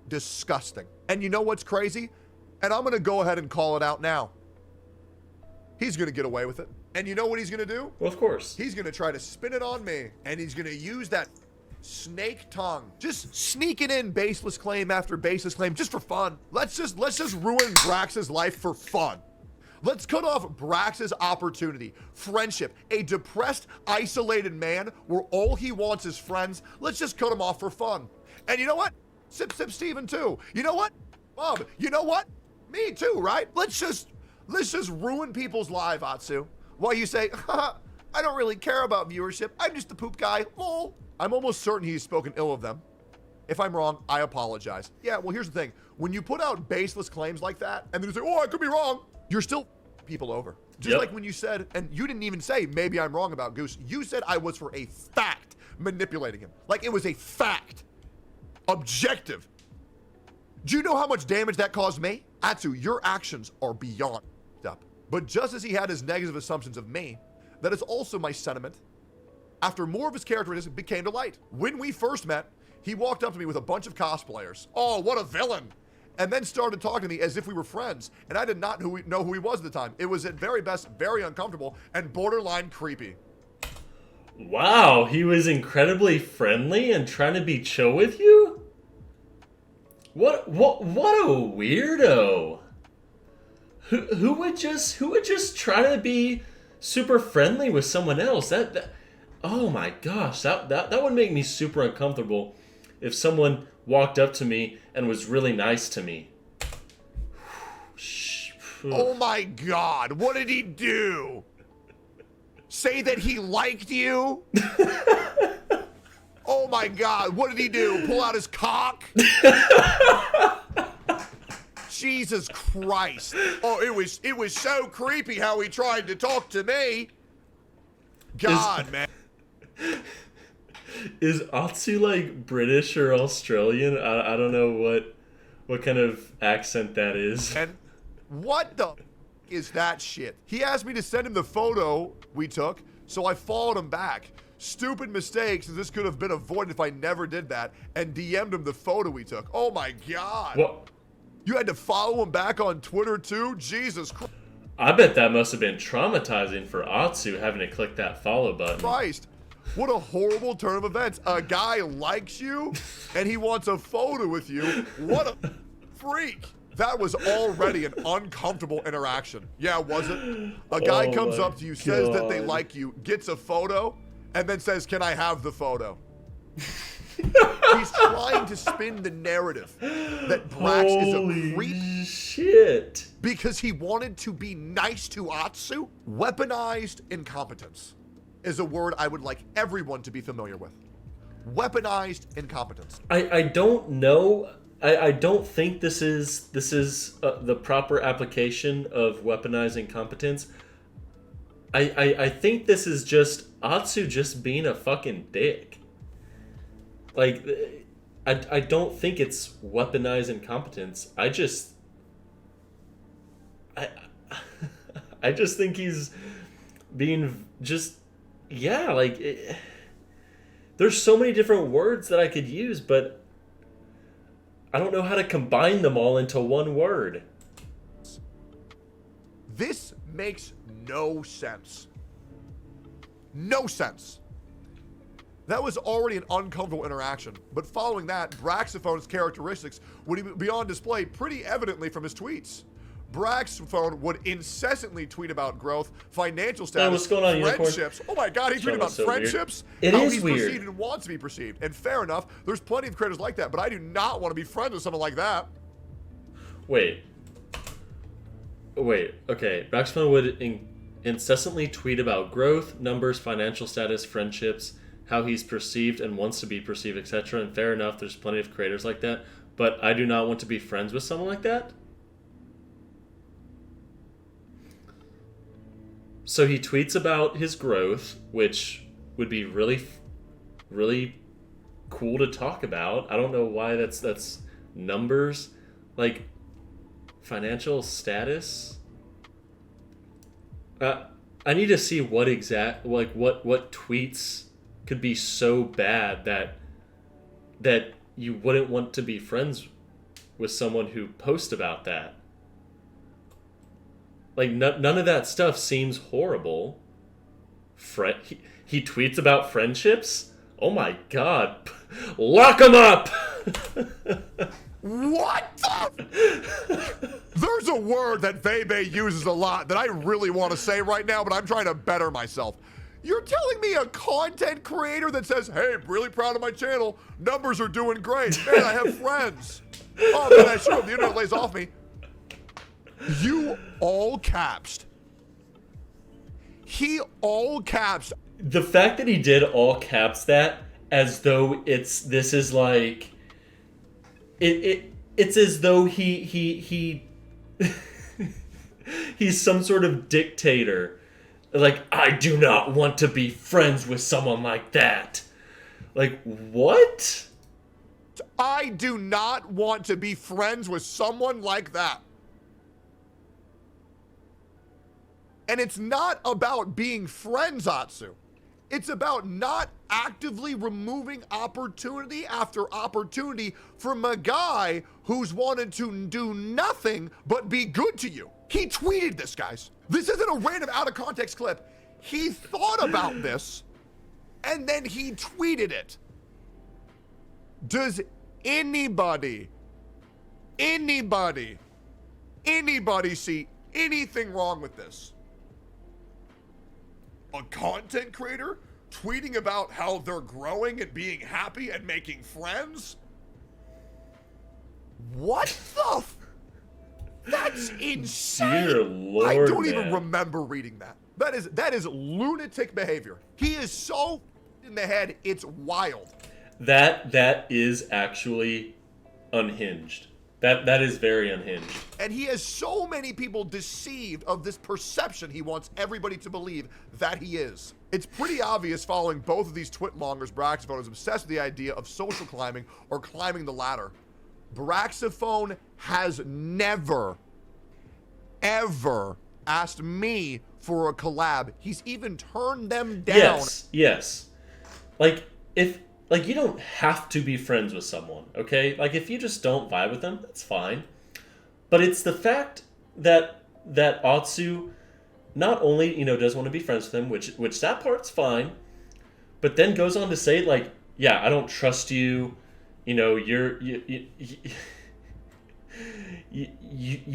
disgusting. And you know what's crazy? And I'm going to go ahead and call it out now. He's going to get away with it. And you know what he's going to do? Well, of course. He's going to try to spin it on me. And he's going to use that snake tongue. Just sneaking in baseless claim after baseless claim just for fun. Let's just ruin Brax's life for fun. Let's cut off Brax's opportunity, friendship, a depressed, isolated man where all he wants is friends. Let's just cut him off for fun. And you know what? Sip Steven too. You know what? Bob, you know what? Me too, right? Let's just ruin people's lives, Atsu. While you say, haha, I don't really care about viewership. I'm just the poop guy. Lol. I'm almost certain he's spoken ill of them. If I'm wrong, I apologize. Yeah, well, here's the thing. When you put out baseless claims like that, and then you say, oh, I could be wrong, you're still people over. Just like when you said, and you didn't even say, maybe I'm wrong about Goose. You said I was for a fact manipulating him. Like it was a fact. Objective. Do you know how much damage that caused me? Atsu, your actions are beyond up. But just as he had his negative assumptions of me, that is also my sentiment after more of his characteristics became to light. When we first met, he walked up to me with a bunch of cosplayers. Oh, what a villain. And then started talking to me as if we were friends. And I did not know who he was at the time. It was at very best very uncomfortable and borderline creepy. Wow, he was incredibly friendly and trying to be chill with you? What a weirdo. Who would just try to be super friendly with someone else? That oh my gosh, that would make me super uncomfortable if someone walked up to me and was really nice to me. Oh my God, what did he do? Say that he liked you? Oh my God, what did he do? Pull out his cock? Jesus Christ. Oh, it was so creepy how he tried to talk to me. God, man. Is Atsu like British or Australian? I don't know what kind of accent that is. And what the is that shit? He asked me to send him the photo we took, so I followed him back. Stupid mistakes, this could have been avoided if I never did that, and DM'd him the photo we took. Oh my God. What? You had to follow him back on Twitter too? Jesus Christ. I bet that must have been traumatizing for Atsu having to click that follow button. Christ. What a horrible turn of events. A guy likes you and he wants a photo with you. What a freak. That was already an uncomfortable interaction. Yeah, was it? A guy comes up to you, says that they like you, gets a photo, and then says, can I have the photo? He's trying to spin the narrative that Brax is a creep. Shit. Because he wanted to be nice to Atsu. Weaponized incompetence is a word I would like everyone to be familiar with. Weaponized incompetence. I don't know. I don't think this is the proper application of weaponized incompetence. I think this is just Atsu just being a fucking dick. Like, I don't think it's weaponized incompetence. I just think he's being just, yeah, like, there's so many different words that I could use, but I don't know how to combine them all into one word. This makes no sense. No sense. That was already an uncomfortable interaction, but following that, Braxophone's characteristics would be on display pretty evidently from his tweets. Braxophone would incessantly tweet about growth, financial status, what's going on, friendships. Oh my God, he tweeted about so friendships. Weird. How It is he's weird. perceived and wants to be perceived. And fair enough, there's plenty of creators like that, but I do not want to be friends with someone like that. Wait, okay. Braxophone would incessantly tweet about growth, numbers, financial status, friendships, how he's perceived and wants to be perceived, etc. And fair enough, there's plenty of creators like that, but I do not want to be friends with someone like that. So he tweets about his growth, which would be really, really cool to talk about. I don't know why that's numbers, like financial status. I need to see what what tweets could be so bad that you wouldn't want to be friends with someone who posts about that. Like, none of that stuff seems horrible. He tweets about friendships? Oh my god. Lock him up! What the? There's a word that Vebe uses a lot that I really want to say right now, but I'm trying to better myself. You're telling me a content creator that says, hey, I'm really proud of my channel. Numbers are doing great. Man, I have friends. Oh, man, I sure hope the internet lays off me. You all capsed. He all caps. The fact that he did all caps that as though this is like it's as though he he's some sort of dictator. Like, I do not want to be friends with someone like that. Like, what? I do not want to be friends with someone like that. And it's not about being friends, Atsu. It's about not actively removing opportunity after opportunity from a guy who's wanted to do nothing but be good to you. He tweeted this, guys. This isn't a random out of context clip. He thought about this and then he tweeted it. Does anybody see anything wrong with this? A content creator tweeting about how they're growing and being happy and making friends? What the That's insane. Dear Lord, I don't even man. remember reading that. That is lunatic behavior. He is so in the head, it's wild. That is actually unhinged. That is very unhinged. And he has so many people deceived of this perception he wants everybody to believe that he is. It's pretty obvious following both of these Twitlongers, Braxophone is obsessed with the idea of social climbing or climbing the ladder. Braxophone has never, ever asked me for a collab. He's even turned them down. Yes. Like, you don't have to be friends with someone, okay? Like, if you just don't vibe with them, that's fine. But it's the fact that Atsu not only, does want to be friends with him, which that part's fine, but then goes on to say, like, yeah, I don't trust you, you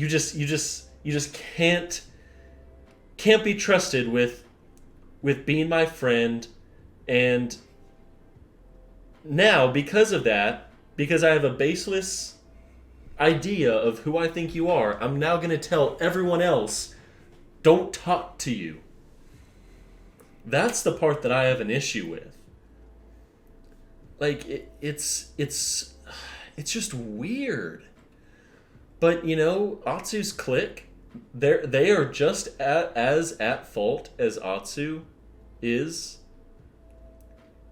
just can't be trusted with being my friend. And now, because of that, because I have a baseless idea of who I think you are, I'm now going to tell everyone else, don't talk to you. That's the part that I have an issue with. Like, it's just weird. But, Atsu's clique, they are just as at fault as Atsu is.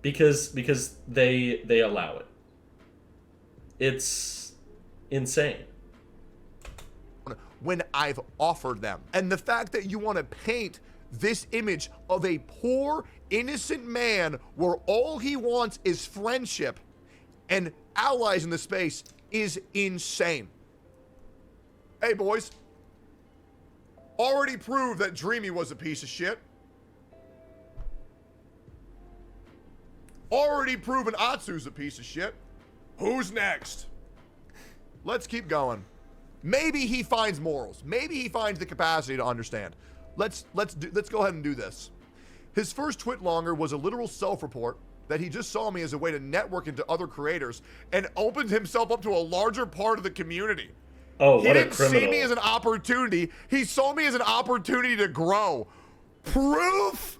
Because they allow it. It's insane. When I've offered them. And the fact that you want to paint this image of a poor, innocent man where all he wants is friendship and allies in the space is insane. Hey, boys. Already proved that Dreamy was a piece of shit. Already proven Atsu's a piece of shit. Who's next? Let's keep going. Maybe he finds morals. Maybe he finds the capacity to understand. Let's go ahead and do this. His first Twitlonger was a literal self-report that he just saw me as a way to network into other creators and opened himself up to a larger part of the community. Oh, what a criminal. He didn't see me as an opportunity. He saw me as an opportunity to grow. Proof?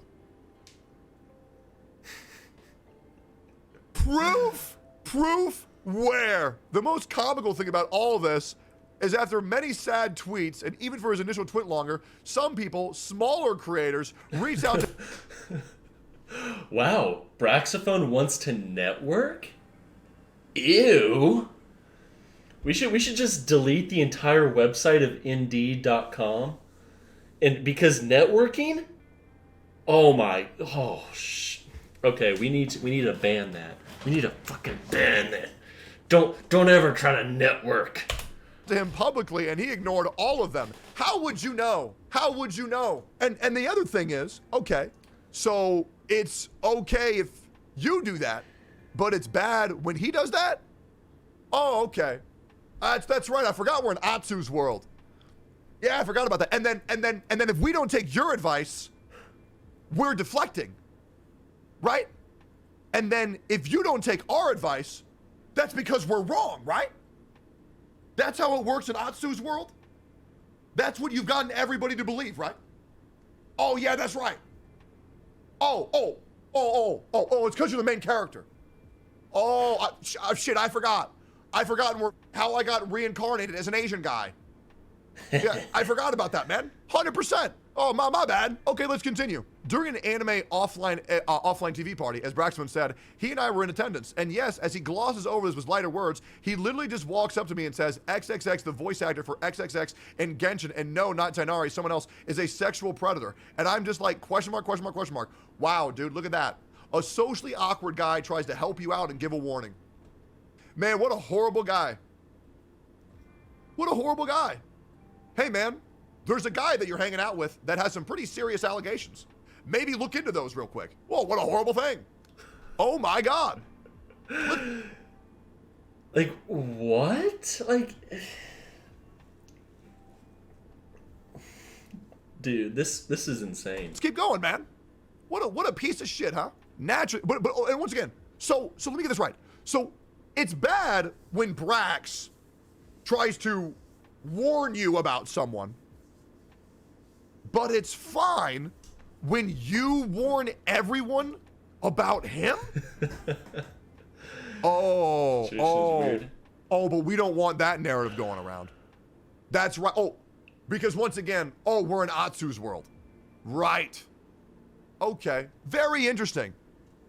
Proof where? The most comical thing about all of this is after many sad tweets, and even for his initial Twitlonger, some people, smaller creators, reached out to... Wow, Braxophone wants to network? Ew. We should just delete the entire website of Indeed.com. And because networking? Okay, we need to ban that. We need to fucking ban that. Don't ever try to network. To him publicly, and he ignored all of them. How would you know? How would you know? And the other thing is, okay, so it's okay if you do that, but it's bad when he does that? Oh, okay. That's right. I forgot we're in Atsu's world. Yeah, I forgot about that. And then if we don't take your advice, we're deflecting. Right? And then if you don't take our advice, that's because we're wrong, right? That's how it works in Atsu's world? That's what you've gotten everybody to believe, right? Oh, yeah, that's right. Oh, it's because you're the main character. Oh, shit, I forgot. I forgot how I got reincarnated as an Asian guy. Yeah, I forgot about that, man. 100%. Oh, my bad. Okay, let's continue. During an anime offline TV party, as Braxman said, he and I were in attendance. And yes, as he glosses over this with lighter words, he literally just walks up to me and says, XXX, the voice actor for XXX in Genshin, and no, not Tainari, someone else, is a sexual predator. And I'm just like, question mark, question mark, question mark. Wow, dude, look at that. A socially awkward guy tries to help you out and give a warning. Man, what a horrible guy. What a horrible guy. Hey, man, there's a guy that you're hanging out with that has some pretty serious allegations. Maybe look into those real quick. Whoa, what a horrible thing. Oh, my God. Like, what? Like, dude, this is insane. Let's keep going, man. What a piece of shit, huh? Naturally, but and once again, so let me get this right. So it's bad when Brax tries to warn you about someone, but it's fine when you warn everyone about him? Oh, but we don't want that narrative going around. That's right. Oh, because once again, we're in Atsu's world. Right. Okay. Very interesting.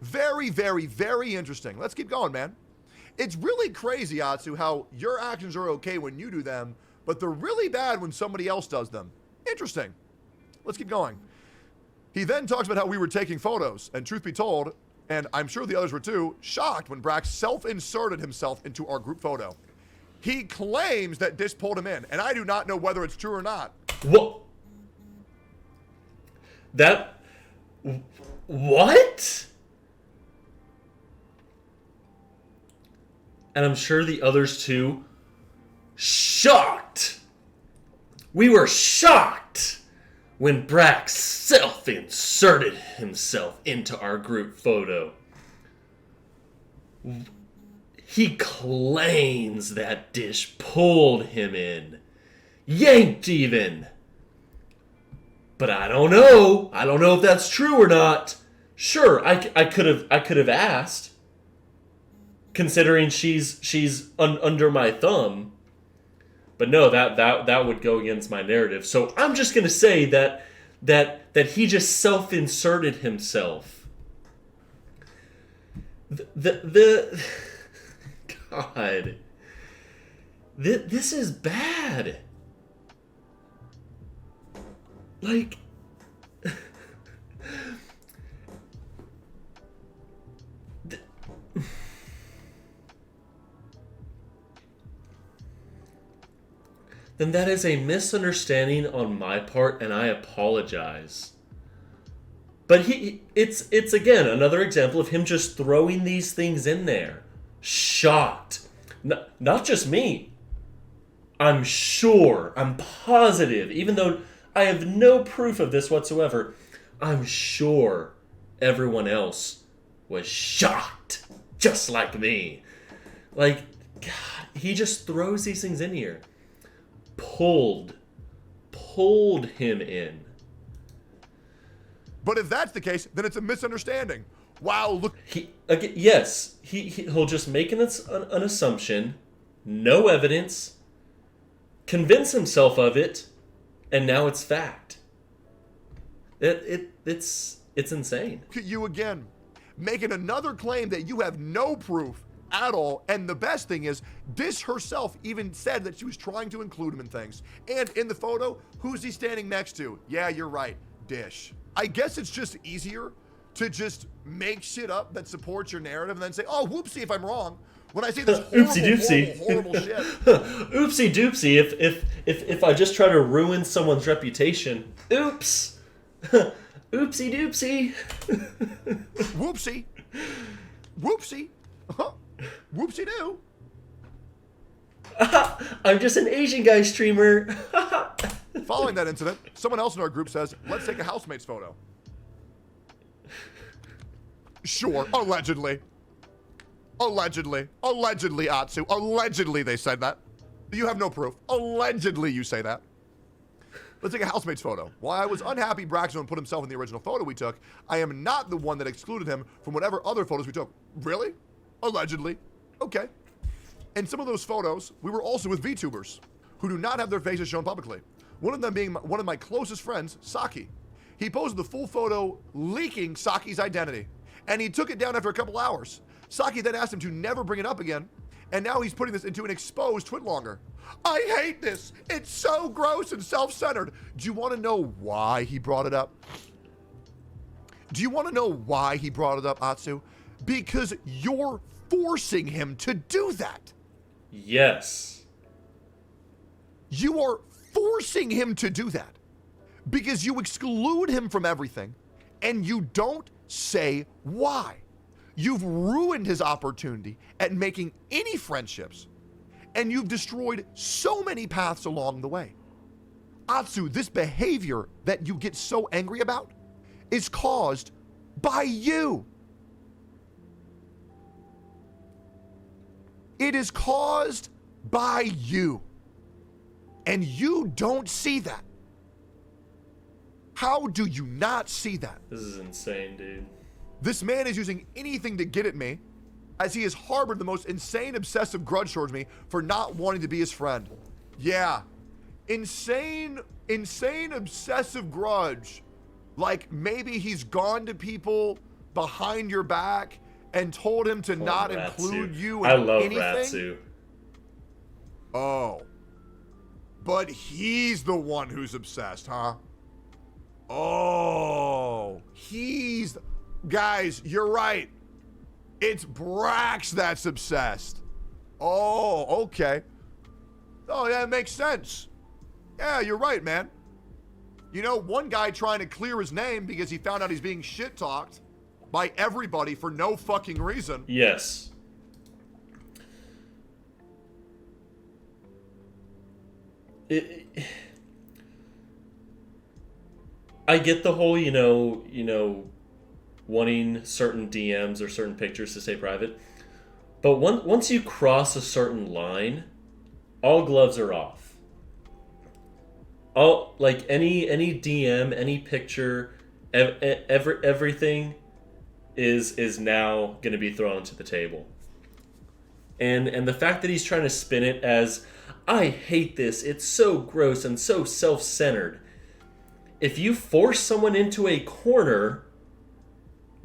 Very, very, very interesting. Let's keep going, man. It's really crazy, Atsu, how your actions are okay when you do them, but they're really bad when somebody else does them. Interesting. Let's keep going. He then talks about how we were taking photos, and truth be told, and I'm sure the others were too, shocked when Brax self-inserted himself into our group photo. He claims that Dish pulled him in, and I do not know whether it's true or not. What? What? And I'm sure the others too. Shocked. We were shocked when Brax self-inserted himself into our group photo. He claims that Dish pulled him in. Yanked even. But I don't know. I don't know if that's true or not. Sure, I could have asked. Considering she's under my thumb. But no, that would go against my narrative. So I'm just gonna say that he just self-inserted himself. God, this is bad. Like, then that is a misunderstanding on my part, and I apologize. But it's again another example of him just throwing these things in there. Shocked. Not just me. I'm sure, I'm positive, even though I have no proof of this whatsoever, I'm sure everyone else was shocked, just like me. Like, God, he just throws these things in here. Pulled him in. But if that's the case, then it's a misunderstanding. Wow, look. He'll just make an assumption, no evidence, convince himself of it, and now it's fact. It's insane. Look at you again, making another claim that you have no proof at all. And the best thing is, Dish herself even said that she was trying to include him in things. And in the photo, who's he standing next to? Yeah, you're right, Dish. I guess it's just easier to just make shit up that supports your narrative and then say, oh, whoopsie if I'm wrong. When I see this horrible, Oopsie doopsie. horrible shit. Oopsie doopsie. If I just try to ruin someone's reputation, oops. Oopsie doopsie. Whoopsie. Whoopsie. Whoopsie doo. I'm just an Asian guy streamer. Following that incident, someone else in our group says, let's take a housemate's photo. Sure, allegedly. Allegedly, Atsu. Allegedly they said that. You have no proof. Allegedly you say that. Let's take a housemate's photo. While I was unhappy Brax put himself in the original photo we took, I am not the one that excluded him from whatever other photos we took. Really? Allegedly. Okay. In some of those photos, we were also with VTubers who do not have their faces shown publicly. One of them being one of my closest friends, Saki. He posted the full photo leaking Saki's identity, and he took it down after a couple hours. Saki then asked him to never bring it up again, and now he's putting this into an exposed Twitlonger. I hate this. It's so gross and self-centered. Do you want to know why he brought it up? Do you want to know why he brought it up, Atsu? Because you're forcing him to do that. Yes. You are forcing him to do that because you exclude him from everything and you don't say why. You've ruined his opportunity at making any friendships, and you've destroyed so many paths along the way. Atsu, this behavior that you get so angry about is caused by you. It is caused by you. And you don't see that. How do you not see that? This is insane, dude. This man is using anything to get at me, as he has harbored the most insane obsessive grudge towards me for not wanting to be his friend. Yeah. Insane obsessive grudge. Like maybe he's gone to people behind your back and told him to not include you in anything. I love Ratsu. Oh. But he's the one who's obsessed, huh? Oh. Guys, you're right. It's Brax that's obsessed. Oh, okay. Oh, yeah, it makes sense. Yeah, you're right, man. You know, one guy trying to clear his name because he found out he's being shit-talked by everybody for no fucking reason. Yes. I get the whole, you know, wanting certain DMs or certain pictures to stay private. But once you cross a certain line, all gloves are off. All, like, any DM, any picture, everything is now going to be thrown onto the table. And the fact that he's trying to spin it as, I hate this, it's so gross and so self-centered. If you force someone into a corner,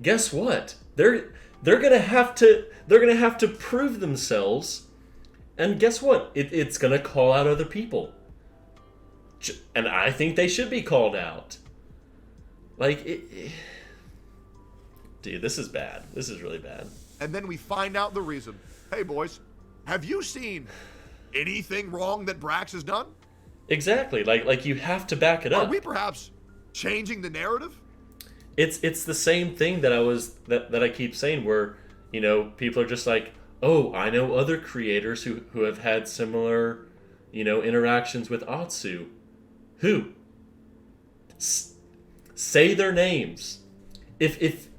guess what? They're gonna have to prove themselves, and guess what? It's gonna call out other people, and I think they should be called out. Like, dude, this is bad. This is really bad. And then we find out the reason. Hey, boys, have you seen anything wrong that Brax has done? Exactly. Like you have to back it up. Are we perhaps changing the narrative? It's the same thing that I keep saying, where, you know, people are just like, oh, I know other creators who have had similar, you know, interactions with Atsu. Who? Say their names. If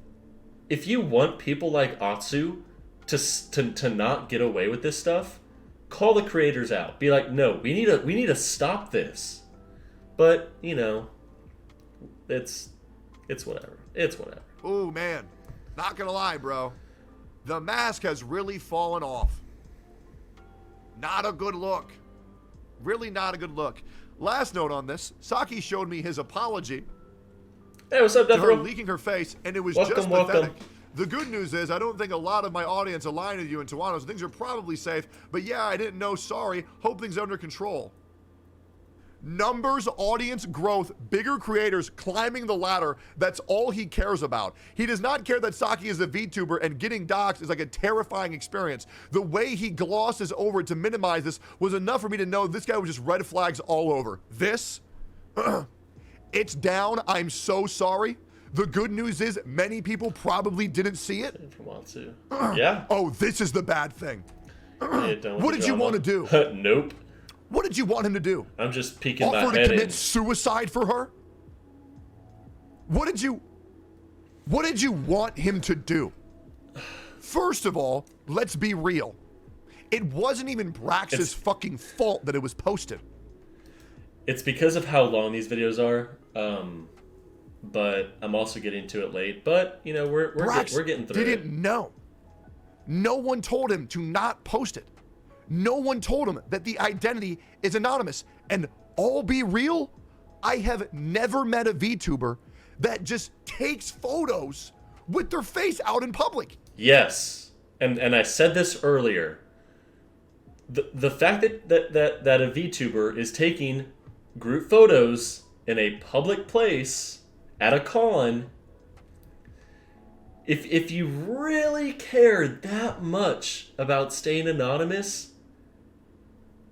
you want people like Atsu to not get away with this stuff, call the creators out. Be like, no, we need to stop this. But, you know, it's whatever. It's whatever. Ooh, man. Not gonna lie, bro. The mask has really fallen off. Not a good look. Really not a good look. Last note on this, Saki showed me his apology. Hey, what's up, to her Deathrow? leaking her face, and it was Welcome, just welcome. pathetic. The good news is I don't think a lot of my audience align with you in Toronto, so things are probably safe. But yeah, I didn't know. Sorry. Hope things are under control. numbers, audience growth, bigger creators climbing the ladder. That's all he cares about. He does not care that Saki is a VTuber and getting doxxed is like a terrifying experience. The way he glosses over it to minimize this was enough for me to know this guy was just red flags all over. This, it's down. I'm so sorry. The good news is many people probably didn't see it. From Atsu. Yeah. Oh, this is the bad thing. What did you want to do? Nope. What did you want him to do? I'm just peeking my Offer head to commit in. suicide for her? What did you want him to do? First of all, let's be real. It wasn't even Brax's fucking fault that it was posted. It's because of how long these videos are. But I'm also getting to it late. But you know, we're getting through it. Didn't know. No one told him to not post it. No one told him that the identity is anonymous. And I'll be real, I have never met a VTuber that just takes photos with their face out in public. Yes. And I said this earlier. The fact that a VTuber is taking group photos in a public place at a con, if you really care that much about staying anonymous,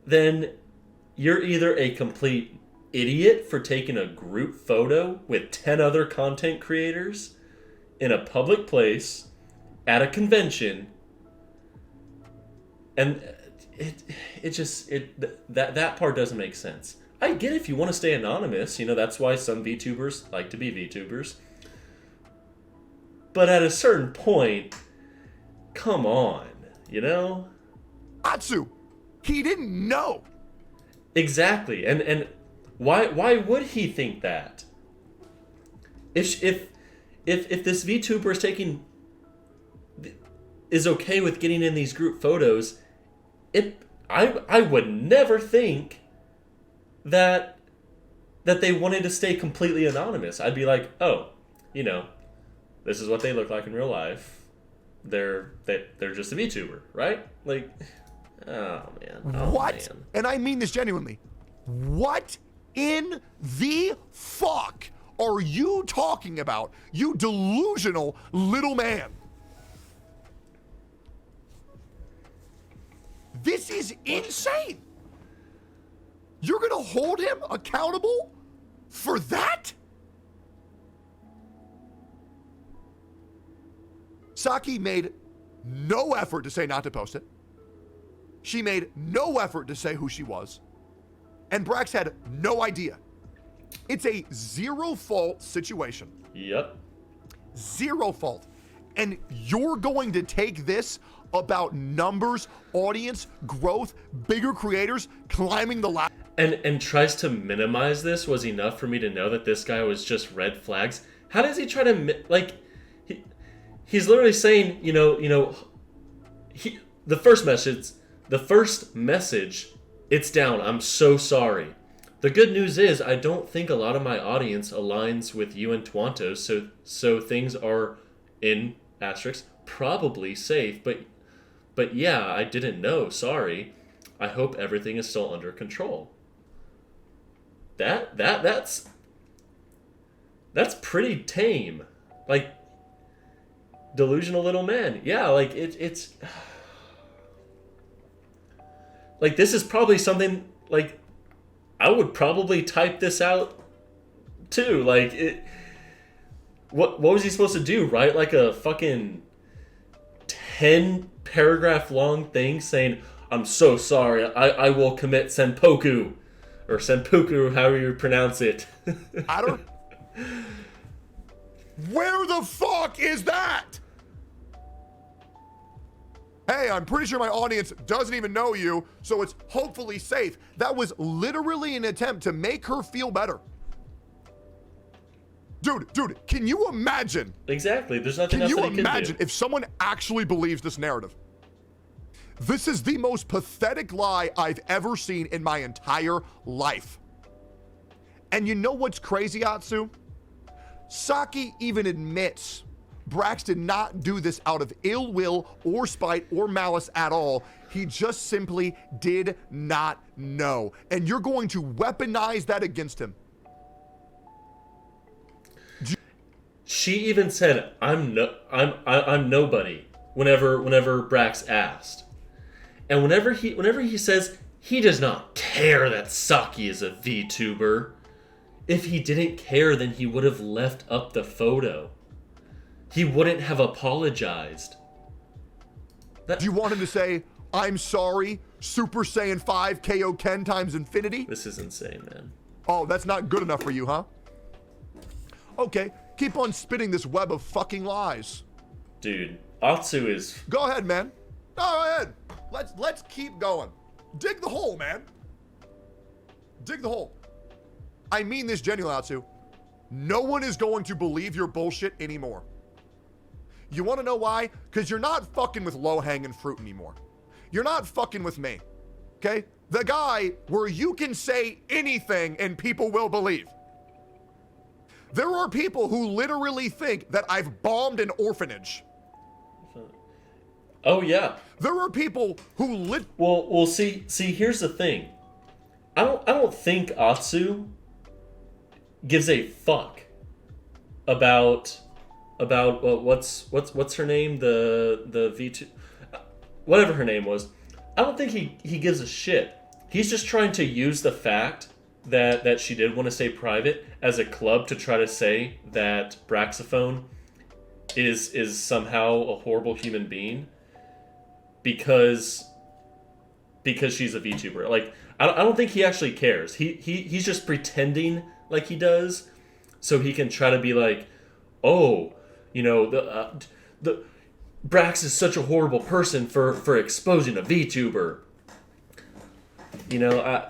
then you're either a complete idiot for taking a group photo with 10 other content creators in a public place at a convention, and that part doesn't make sense. I get if you want to stay anonymous, you know, that's why some VTubers like to be VTubers. But at a certain point, come on, you know? Atsu, he didn't know. Exactly. And why would he think that? If this VTuber is okay with getting in these group photos, I would never think that they wanted to stay completely anonymous. I'd be like, oh, you know, this is what they look like in real life. They're just a VTuber, right? Like, oh man. Oh, what? Man. And I mean this genuinely. What in the fuck are you talking about, you delusional little man? This is insane. You're gonna hold him accountable for that? Saki made no effort to say not to post it. She made no effort to say who she was. And Brax had no idea. It's a zero-fault situation. Yep. Zero fault. And you're going to take this about numbers, audience, growth, bigger creators climbing the ladder. And tries to minimize this was enough for me to know that this guy was just red flags. How does he try to he's literally saying, the first message, it's down. I'm so sorry. The good news is I don't think a lot of my audience aligns with you and Twanto, so things are in asterisk probably safe, but yeah, I didn't know. Sorry. I hope everything is still under control. That's pretty tame. Like, delusional little man. Yeah, like it's like, this is probably something, like, I would probably type this out too. Like, what was he supposed to do? Write like a fucking 10 paragraph long thing saying, I'm so sorry, I will commit senpoku, or senpuku, however you pronounce it. I don't. Where the fuck is that? Hey, I'm pretty sure my audience doesn't even know you, so it's hopefully safe. That was literally an attempt to make her feel better. Dude, can you imagine? Exactly. There's nothing else that he can can you imagine do. if someone actually believes this narrative? This is the most pathetic lie I've ever seen in my entire life. And you know what's crazy, Atsu? Saki even admits Brax did not do this out of ill will or spite or malice at all. He just simply did not know. And you're going to weaponize that against him. She even said, I'm nobody whenever Brax asked. And whenever he says he does not care that Saki is a VTuber, if he didn't care, then he would have left up the photo. He wouldn't have apologized. Do you want him to say, I'm sorry, Super Saiyan 5 KO Ken times infinity? This is insane, man. Oh, that's not good enough for you, huh? Okay, keep on spitting this web of fucking lies. Dude, Atsu is... Go ahead, man. Go ahead. Let's keep going. Dig the hole, man. Dig the hole. I mean this genuinely, Atsu. No one is going to believe your bullshit anymore. You want to know why? Because you're not fucking with low-hanging fruit anymore. You're not fucking with me. Okay? The guy where you can say anything and people will believe. There are people who literally think that I've bombed an orphanage. Oh, yeah. There are people who Well, see, here's the thing. I don't think Atsu gives a fuck about what's her name, the V2, whatever her name was. I don't think he gives a shit. He's just trying to use the fact that she did want to stay private as a club to try to say that Braxophone is somehow a horrible human being because she's a VTuber. Like, I don't think he actually cares. He's just pretending like he does, so he can try to be like, oh, you know, the Brax is such a horrible person for exposing a VTuber. You know,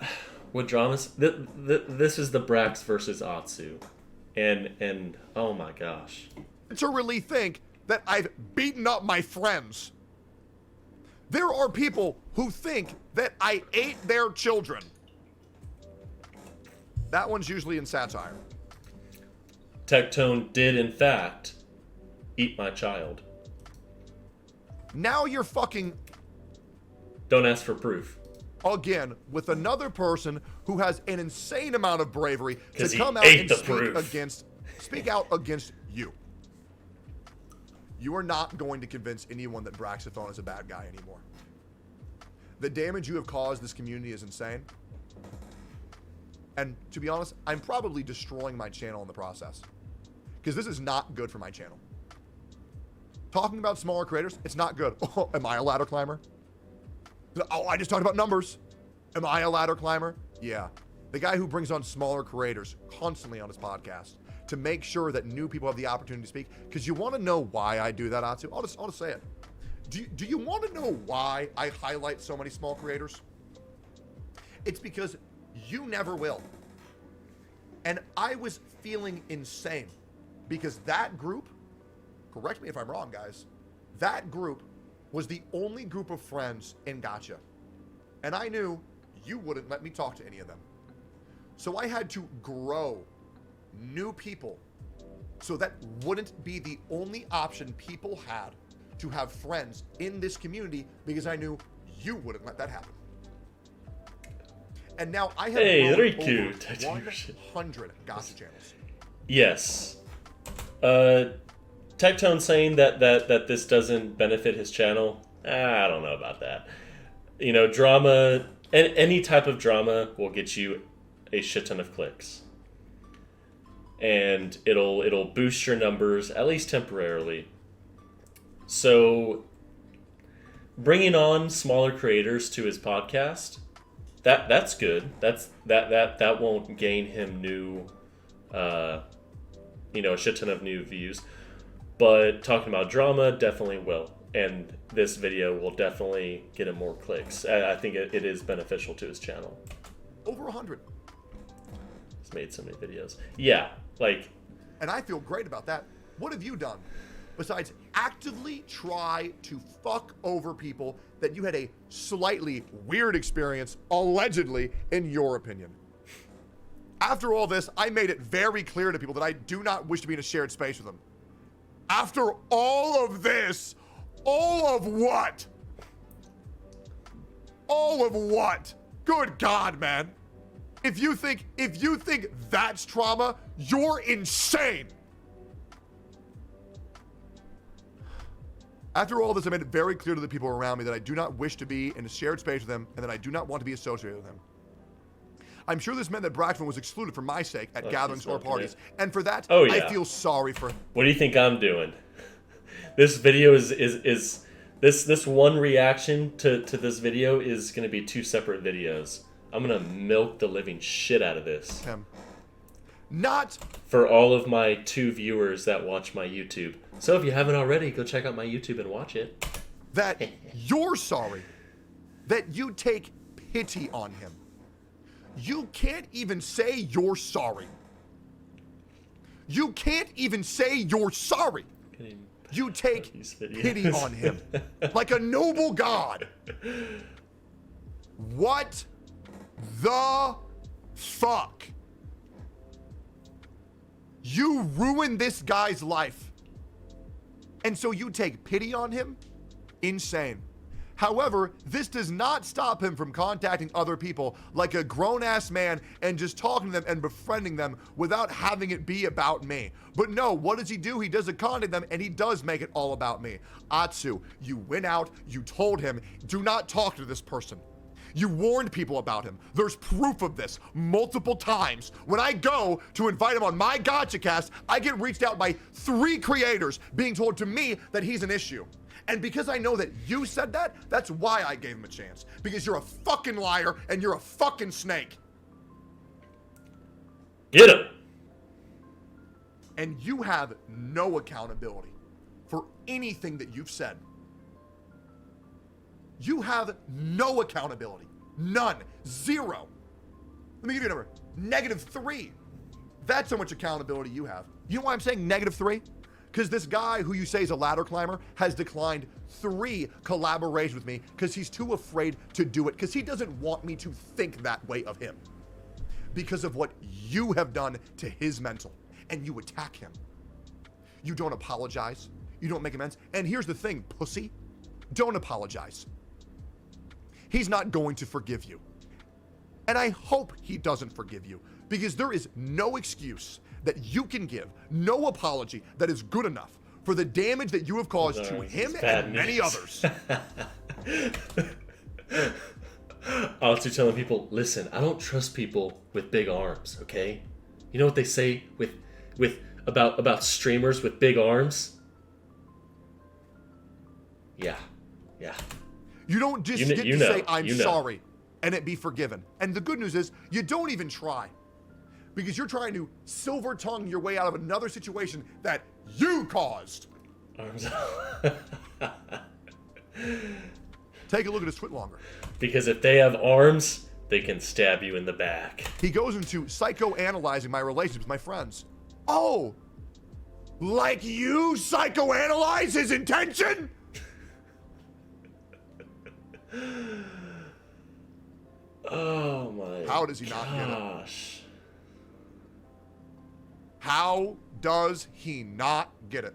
what dramas? This is the Brax versus Atsu, and oh my gosh, to really think that I've beaten up my friends. There are people who think that I ate their children. That one's usually in satire. Tectone did, in fact, eat my child. Now you're fucking... Don't ask for proof. Again, with another person who has an insane amount of bravery to come out ate and speak out against you. You are not going to convince anyone that Braxophone is a bad guy anymore. The damage you have caused this community is insane. And to be honest, I'm probably destroying my channel in the process. Because this is not good for my channel. Talking about smaller creators, it's not good. Oh, am I a ladder climber? Oh, I just talked about numbers. Am I a ladder climber? Yeah. The guy who brings on smaller creators constantly on his podcast to make sure that new people have the opportunity to speak. Because you want to know why I do that, Atsu? I'll just say it. Do you want to know why I highlight so many small creators? It's because you never will. And I was feeling insane because that group, correct me if I'm wrong, guys, that group was the only group of friends in Gacha. And I knew you wouldn't let me talk to any of them. So I had to grow new people so that wouldn't be the only option people had to have friends in this community because I knew you wouldn't let that happen. And now I have Riku, over 100 Gacha channels. Yes. Tectone saying that this doesn't benefit his channel. I don't know about that. You know, drama, any type of drama will get you a shit ton of clicks. And it'll boost your numbers, at least temporarily. So bringing on smaller creators to his podcast, that's good. That won't gain him new a shit ton of new views. But talking about drama definitely will. And this video will definitely get him more clicks. I think it is beneficial to his channel. Over 100. He's made so many videos. Yeah, like... And I feel great about that. What have you done besides actively try to fuck over people that you had a slightly weird experience, allegedly, in your opinion? After all this, I made it very clear to people that I do not wish to be in a shared space with them. After all of this, all of what? All of what? Good God, man. If you think that's trauma, you're insane. After all this, I made it very clear to the people around me that I do not wish to be in a shared space with them and that I do not want to be associated with them. I'm sure this meant that Braxton was excluded for my sake at gatherings or parties, and for that, I feel sorry for him. What do you think I'm doing? This video is this one reaction to this video is going to be 2 separate videos. I'm going to milk the living shit out of this. Not for all of my 2 viewers that watch my YouTube. So if you haven't already, go check out my YouTube and watch it. That you're sorry. That you take pity on him. You can't even say you're sorry. You can't even say you're sorry. You take pity on him. Like a noble god. What the fuck? You ruined this guy's life. And so you take pity on him? Insane. However, this does not stop him from contacting other people like a grown-ass man and just talking to them and befriending them without having it be about me. But no, what does he do? He doesn't contact them, and he does make it all about me. Atsu, you went out, you told him, do not talk to this person. You warned people about him. There's proof of this multiple times. When I go to invite him on my Gotcha Cast, I get reached out by 3 creators being told to me that he's an issue. And because I know that you said that, that's why I gave him a chance. Because you're a fucking liar and you're a fucking snake. Get him! And you have no accountability for anything that you've said. You have no accountability. None. 0. Let me give you a number. -3. That's how much accountability you have. You know why I'm saying -3? Because this guy who you say is a ladder climber has declined 3 collaborations with me because he's too afraid to do it, because he doesn't want me to think that way of him. Because of what you have done to his mental. And you attack him. You don't apologize. You don't make amends. And here's the thing, pussy. Don't apologize. He's not going to forgive you. And I hope he doesn't forgive you, because there is no excuse that you can give, no apology that is good enough for the damage that you have caused to him and many others. Also telling people, listen, I don't trust people with big arms, okay? You know what they say about streamers with big arms? Yeah. You don't just get to say, I'm sorry, and it be forgiven. And the good news is, you don't even try. Because you're trying to silver tongue your way out of another situation that you caused. Take a look at his tweet longer. Because if they have arms, they can stab you in the back. He goes into psychoanalyzing my relationships with my friends. Oh, like you psychoanalyze his intention? Oh my gosh. How does he not get it? How does he not get it?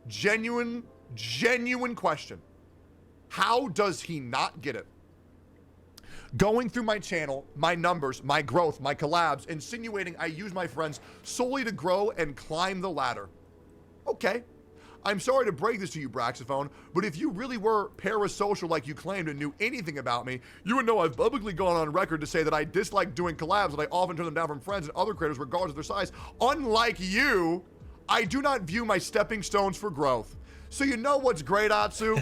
Genuine question. How does he not get it? Going through my channel, my numbers, my growth, my collabs, insinuating I use my friends solely to grow and climb the ladder. Okay. I'm sorry to break this to you, Braxophone, but if you really were parasocial like you claimed and knew anything about me, you would know I've publicly gone on record to say that I dislike doing collabs, and I often turn them down from friends and other creators regardless of their size. Unlike you, I do not view my stepping stones for growth. So you know what's great, Atsu?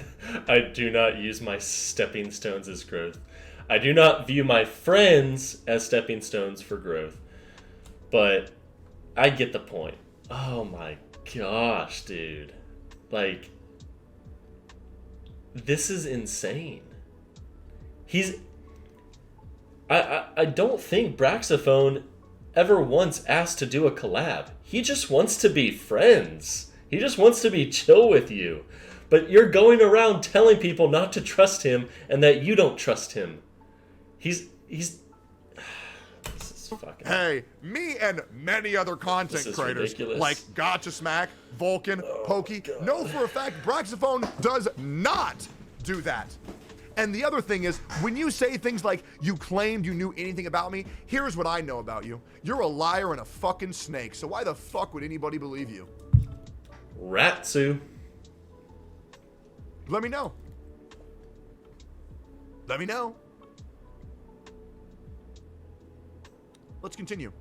I do not use my stepping stones as growth. I do not view my friends as stepping stones for growth. But I get the point. Oh my gosh, dude. Like, this is insane. I don't think Braxophone ever once asked to do a collab. He just wants to be friends. He just wants to be chill with you. But you're going around telling people not to trust him and that you don't trust him. This is fucking... Hey, me and many other content This is creators ridiculous. like Gotcha Smack, Vulcan, Pokey know for a fact Braxophone does not do that. And the other thing is, when you say things like, you claimed you knew anything about me, here's what I know about you. You're a liar and a fucking snake, so why the fuck would anybody believe you? Ratsu. Let me know. Let me know. Let's continue.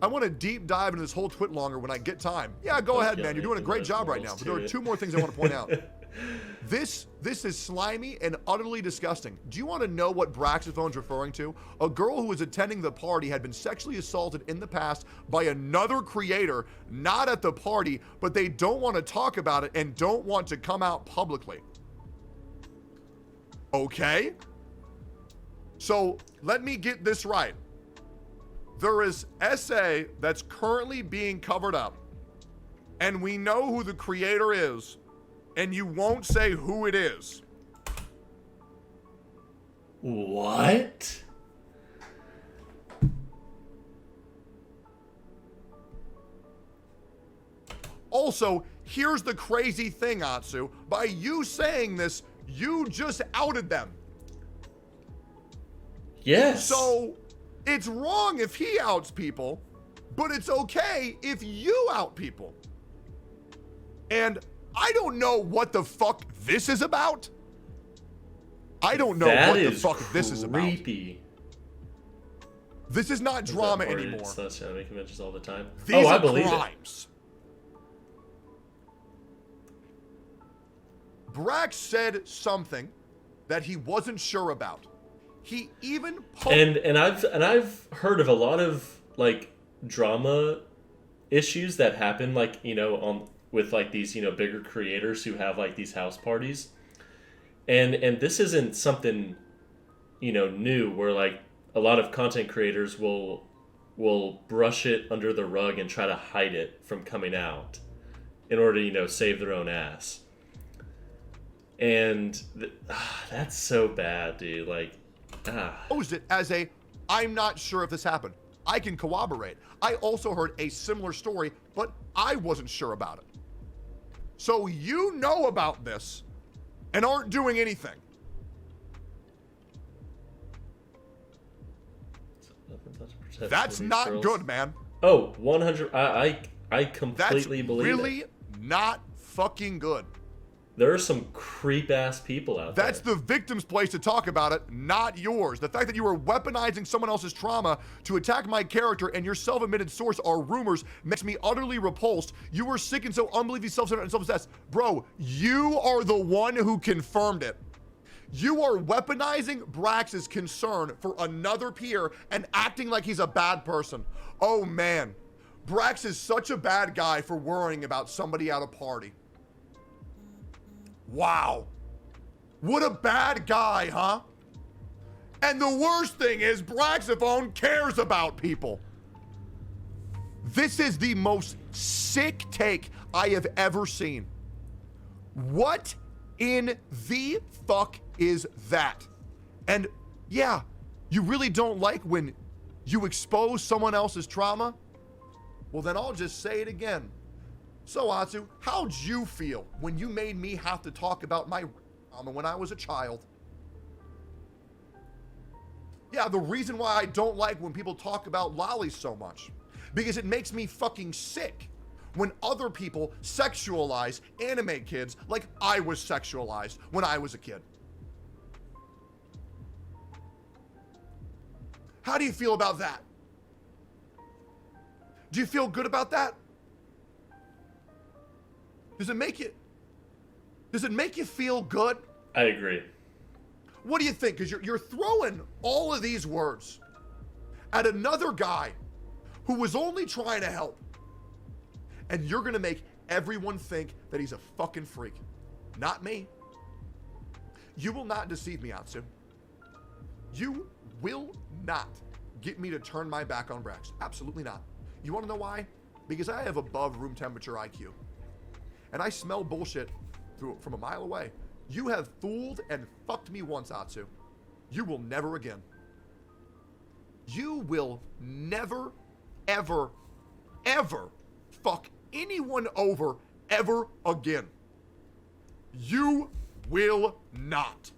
I want to deep dive into this whole twit longer when I get time. Yeah, go ahead, man. You're doing a great job right now. But there are two more things I want to point out. This is slimy and utterly disgusting. Do you want to know what Braxophone's referring to? A girl who was attending the party had been sexually assaulted in the past by another creator, not at the party, but they don't want to talk about it and don't want to come out publicly. Okay? So let me get this right. There is SA that's currently being covered up, and we know who the creator is, and you won't say who it is. What? Also, here's the crazy thing, Atsu. By you saying this, you just outed them. Yes. So, it's wrong if he outs people, but it's okay if you out people. And I don't know what the fuck this is about. I don't know what the fuck this is about. Creepy. This is not drama anymore. Such anime conventions all the time. These I are believe crimes. Brax said something that he wasn't sure about. He even and I've heard of a lot of like drama issues that happen, like, you know, with like these, you know, bigger creators who have like these house parties, and this isn't something, you know, new, where like a lot of content creators will brush it under the rug and try to hide it from coming out in order to, you know, save their own ass. And that's so bad, dude. Like, posed it as I'm not sure if this happened. I can corroborate. I also heard a similar story, but I wasn't sure about it. So you know about this and aren't doing anything. That's not good, man. Oh, 100. I completely believe it. That's really not fucking good. There are some creep-ass people out there. That's the victim's place to talk about it, not yours. The fact that you are weaponizing someone else's trauma to attack my character and your self-admitted source are rumors makes me utterly repulsed. You were sick and so unbelievably self-centered and self-obsessed. Bro, you are the one who confirmed it. You are weaponizing Brax's concern for another peer and acting like he's a bad person. Oh man, Brax is such a bad guy for worrying about somebody at a party. Wow. What a bad guy, huh? And the worst thing is Braxophone cares about people. This is the most sick take I have ever seen. What in the fuck is that? And yeah, you really don't like when you expose someone else's trauma? Well, then I'll just say it again. So, Atsu, how'd you feel when you made me have to talk about my trauma when I was a child? Yeah, the reason why I don't like when people talk about lollies so much, because it makes me fucking sick when other people sexualize anime kids like I was sexualized when I was a kid. How do you feel about that? Do you feel good about that? Does it make you feel good? I agree. What do you think? Because you're throwing all of these words at another guy who was only trying to help. And you're going to make everyone think that he's a fucking freak. Not me. You will not deceive me, Atsu. You will not get me to turn my back on Brax. Absolutely not. You want to know why? Because I have above room temperature IQ. And I smell bullshit from a mile away. You have fooled and fucked me once, Atsu. You will never again. You will never, ever, ever fuck anyone over ever again. You will not.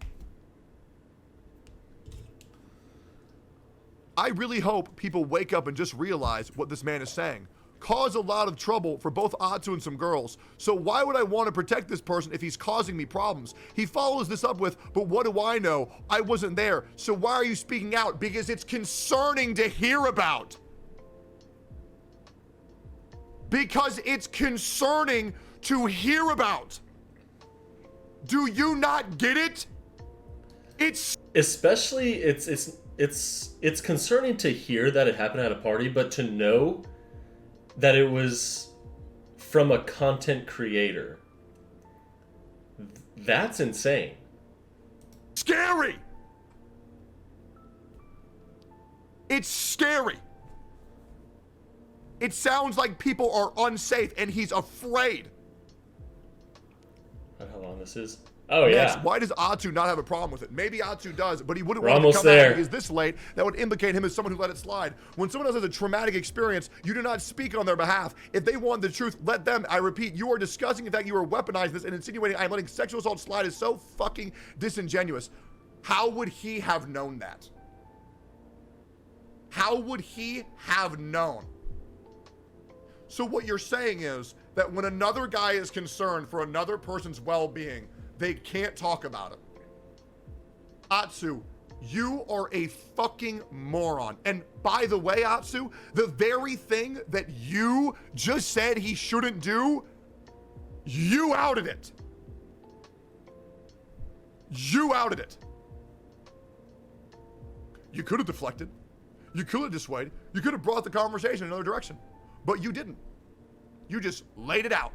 I really hope people wake up and just realize what this man is saying. Cause a lot of trouble for both Atsu and some girls. So why would I want to protect this person if he's causing me problems? He follows this up with, but what do I know? I wasn't there. So why are you speaking out? Because it's concerning to hear about. Because it's concerning to hear about. Do you not get it? It's especially it's concerning to hear that it happened at a party, but to know that it was from a content creator, that's insane. Scary. It's scary. It sounds like people are unsafe and he's afraid. I don't know how long this is. Oh, Next, yeah. why does Atsu not have a problem with it? Maybe Atsu does, but he wouldn't We're want to almost come there. out because this late. That would implicate him as someone who let it slide. When someone else has a traumatic experience, you do not speak on their behalf. If they want the truth, let them. I repeat, you are discussing the fact you are weaponizing this and insinuating I'm letting sexual assault slide is so fucking disingenuous. How would he have known that? How would he have known? So what you're saying is that when another guy is concerned for another person's well-being, they can't talk about it. Atsu, you are a fucking moron. And by the way, Atsu, the very thing that you just said he shouldn't do, you outed it. You outed it. You could have deflected. You could have dissuaded. You could have brought the conversation in another direction. But you didn't. You just laid it out.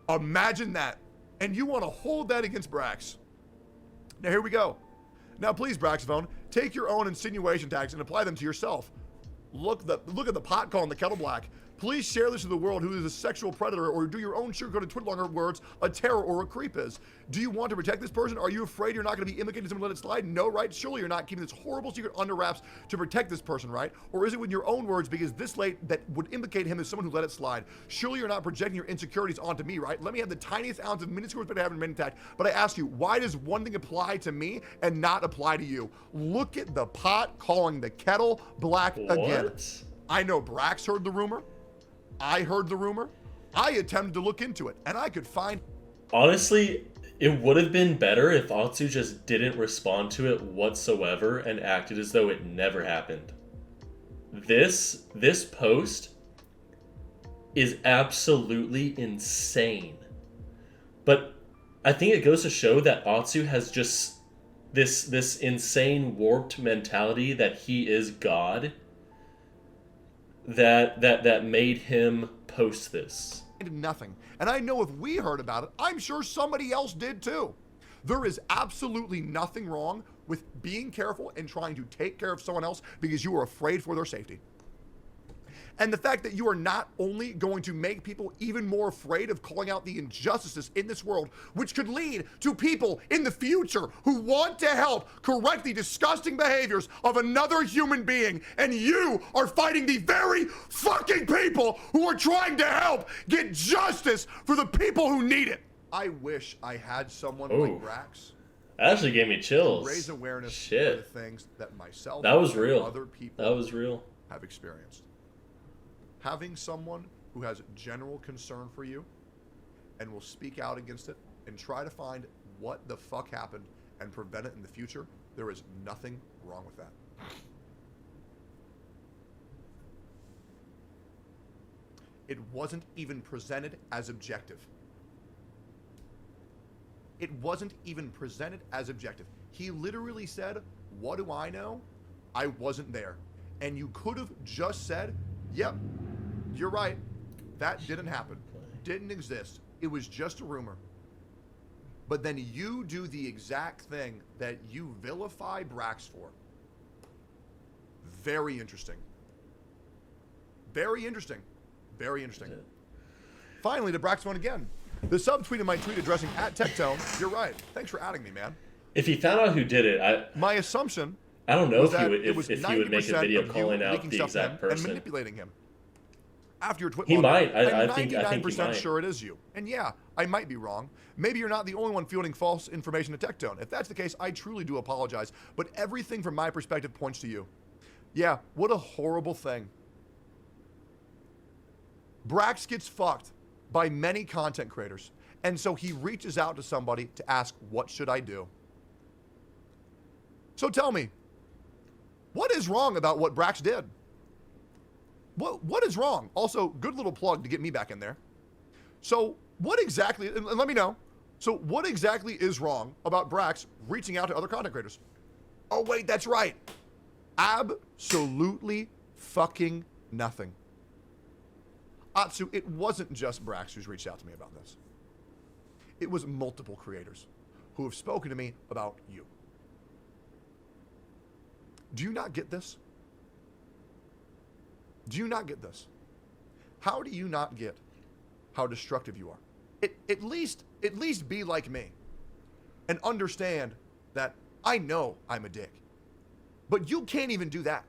Imagine that. And you want to hold that against Brax. Now here we go. Now please, Braxphone, take your own insinuation tags and apply them to yourself. Look at the pot calling the kettle black. Please share this to the world who is a sexual predator, or do your own sugar-coated twitlonger words a terror or a creep is. Do you want to protect this person? Are you afraid you're not going to be implicated in someone let it slide? No, right? Surely you're not keeping this horrible secret under wraps to protect this person, right? Or is it with your own words because this late that would implicate him as someone who let it slide? Surely you're not projecting your insecurities onto me, right? Let me have the tiniest ounce of minuscule respect I have in men intact, but I ask you, why does one thing apply to me and not apply to you? Look at the pot calling the kettle black again. I know Brax heard the rumor. I heard the rumor. I attempted to look into it, and I could find... Honestly, it would have been better if Atsu just didn't respond to it whatsoever and acted as though it never happened. This post is absolutely insane. But I think it goes to show that Atsu has just this insane warped mentality that he is God. That made him post this. Nothing. And I know if we heard about it, I'm sure somebody else did too. There is absolutely nothing wrong with being careful and trying to take care of someone else because you are afraid for their safety. And the fact that you are not only going to make people even more afraid of calling out the injustices in this world, which could lead to people in the future who want to help correct the disgusting behaviors of another human being, and you are fighting the very fucking people who are trying to help get justice for the people who need it. I wish I had someone like Brax. That actually gave me chills. Raise awareness for the things that myself that was and real. Other people that was real. have experienced. Having someone who has general concern for you and will speak out against it and try to find what the fuck happened and prevent it in the future, there is nothing wrong with that. It wasn't even presented as objective. It wasn't even presented as objective. He literally said, what do I know? I wasn't there. And you could have just said, yep, you're right. That didn't happen. Didn't exist. It was just a rumor. But then you do the exact thing that you vilify Brax for. Very interesting. Very interesting. Very interesting. Finally, to Brax one again. The subtweet in my tweet addressing @Tectone. You're right. Thanks for adding me, man. If he found out who did it, My assumption I don't know was if he that would it was if he would make a 90% video of you calling out leaking the stuff to him exact and person. manipulating him. After your tweet, He might. I I'm think he 99% might. sure it is you. And yeah, I might be wrong. Maybe you're not the only one fielding false information to Tectone. If that's the case, I truly do apologize. But everything from my perspective points to you. Yeah, what a horrible thing. Brax gets fucked by many content creators. And so he reaches out to somebody to ask, what should I do? So tell me, what is wrong about what Brax did? What is wrong? Also, good little plug to get me back in there. So what exactly, and let me know. So what exactly is wrong about Brax reaching out to other content creators? Oh wait, that's right. Absolutely fucking nothing. Atsu, it wasn't just Brax who's reached out to me about this. It was multiple creators who have spoken to me about you. Do you not get this? Do you not get this? How do you not get how destructive you are? At least be like me and understand that I know I'm a dick. But you can't even do that.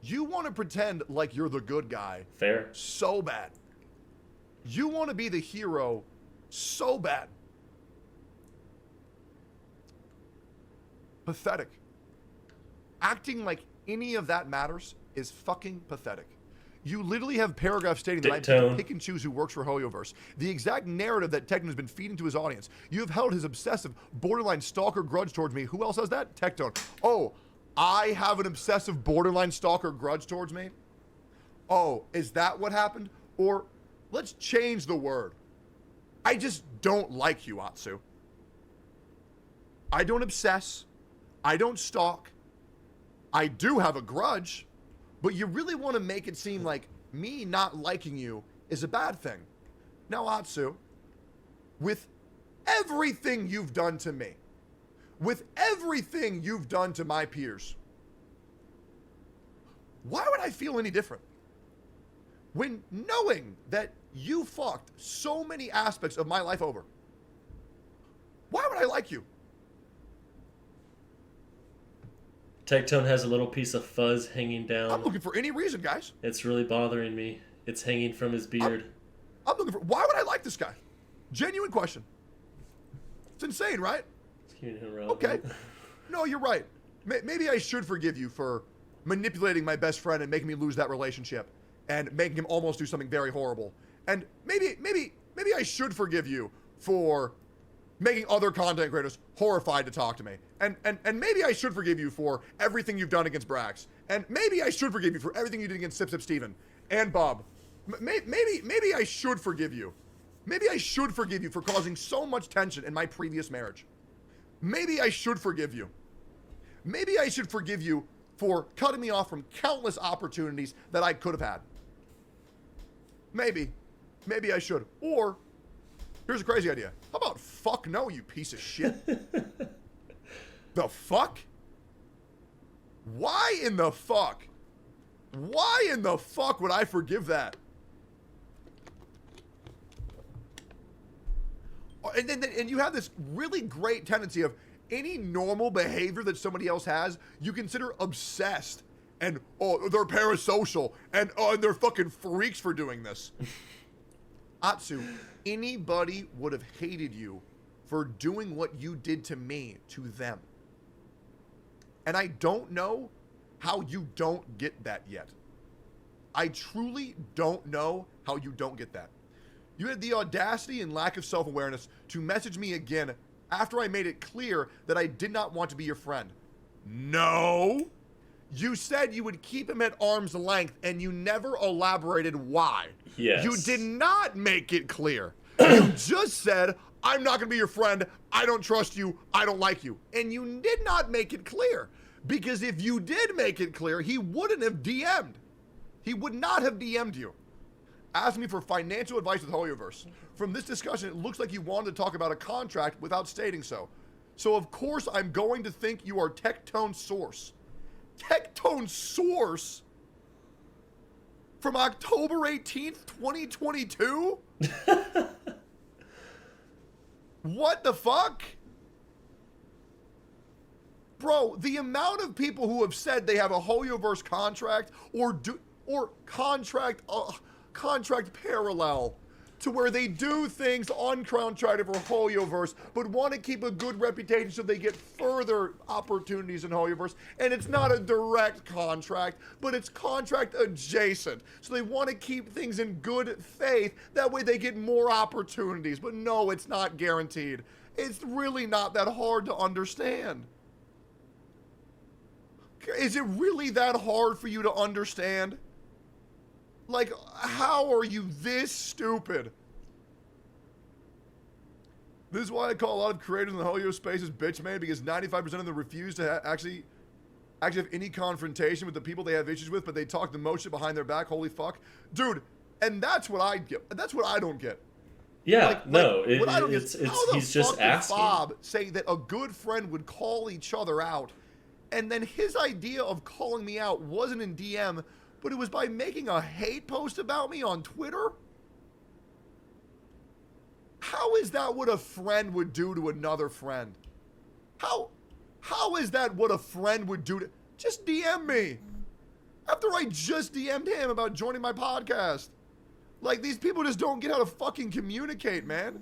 You want to pretend like you're the good guy. Fair. So bad. You want to be the hero so bad. Pathetic. Acting like any of that matters is fucking pathetic. You literally have paragraphs stating that I pick and choose who works for Hoyoverse. The exact narrative that Tectone has been feeding to his audience. You have held his obsessive, borderline stalker grudge towards me. Who else has that? Tectone. Oh, I have an obsessive, borderline stalker grudge towards me? Oh, is that what happened? Or let's change the word. I just don't like you, Atsu. I don't obsess. I don't stalk. I do have a grudge. But you really want to make it seem like me not liking you is a bad thing. Now, Atsu, with everything you've done to me, with everything you've done to my peers, why would I feel any different? When knowing that you fucked so many aspects of my life over, why would I like you? Tectone has a little piece of fuzz hanging down. I'm looking for any reason, guys. It's really bothering me. It's hanging from his beard. I'm looking for... Why would I like this guy? Genuine question. It's insane, right? It's keeping him relevant. Okay. No, you're right. Maybe I should forgive you for manipulating my best friend and making me lose that relationship and making him almost do something very horrible. And maybe I should forgive you for making other content creators horrified to talk to me. And maybe I should forgive you for everything you've done against Brax. And maybe I should forgive you for everything you did against Sip Sip Steven and Bob. Maybe I should forgive you. Maybe I should forgive you for causing so much tension in my previous marriage. Maybe I should forgive you. Maybe I should forgive you for cutting me off from countless opportunities that I could have had. Maybe I should. Or, here's a crazy idea. How about fuck no, you piece of shit? The fuck? Why in the fuck? Why in the fuck would I forgive that? And you have this really great tendency of any normal behavior that somebody else has, you consider obsessed. And, oh, they're parasocial. And, oh, and they're fucking freaks for doing this. Atsu, anybody would have hated you for doing what you did to me, to them. And I don't know how you don't get that yet. I truly don't know how you don't get that. You had the audacity and lack of self-awareness to message me again after I made it clear that I did not want to be your friend. No. You said you would keep him at arm's length, and you never elaborated why. Yes. You did not make it clear. You just said, I'm not going to be your friend. I don't trust you. I don't like you. And you did not make it clear. Because if you did make it clear, he wouldn't have DM'd. He would not have DM'd you. Asked me for financial advice with Hoyoverse. From this discussion, it looks like you wanted to talk about a contract without stating so. So of course I'm going to think you are Tectone Source. Tectone Source? From October 18th, 2022? What the fuck? Bro, the amount of people who have said they have a Hoyoverse contract or contract parallel to where they do things on contract for Hoyoverse, but want to keep a good reputation so they get further opportunities in Hoyoverse. And it's not a direct contract, but it's contract adjacent. So they want to keep things in good faith. That way they get more opportunities. But no, it's not guaranteed. It's really not that hard to understand. Is it really that hard for you to understand? Like, how are you this stupid? This is why I call a lot of creators in the Hoyo spaces bitch made, because 95% of them refuse to actually have any confrontation with the people they have issues with, but they talk the most shit behind their back. Holy fuck. Dude, and that's what I get. That's what I don't get. Yeah, he's just asking. Bob say that a good friend would call each other out, and then his idea of calling me out wasn't in DM, but it was by making a hate post about me on Twitter? How is that what a friend would do to another friend? How is that what a friend would do to... Just DM me. After I just DM'd him about joining my podcast. Like, these people just don't get how to fucking communicate, man.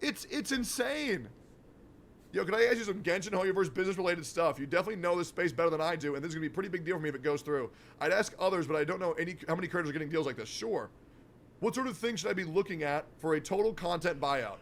It's insane. Yo, can I ask you some Genshin Hoyoverse business-related stuff? You definitely know this space better than I do, and this is going to be a pretty big deal for me if it goes through. I'd ask others, but I don't know how many creators are getting deals like this. Sure. What sort of thing should I be looking at for a total content buyout?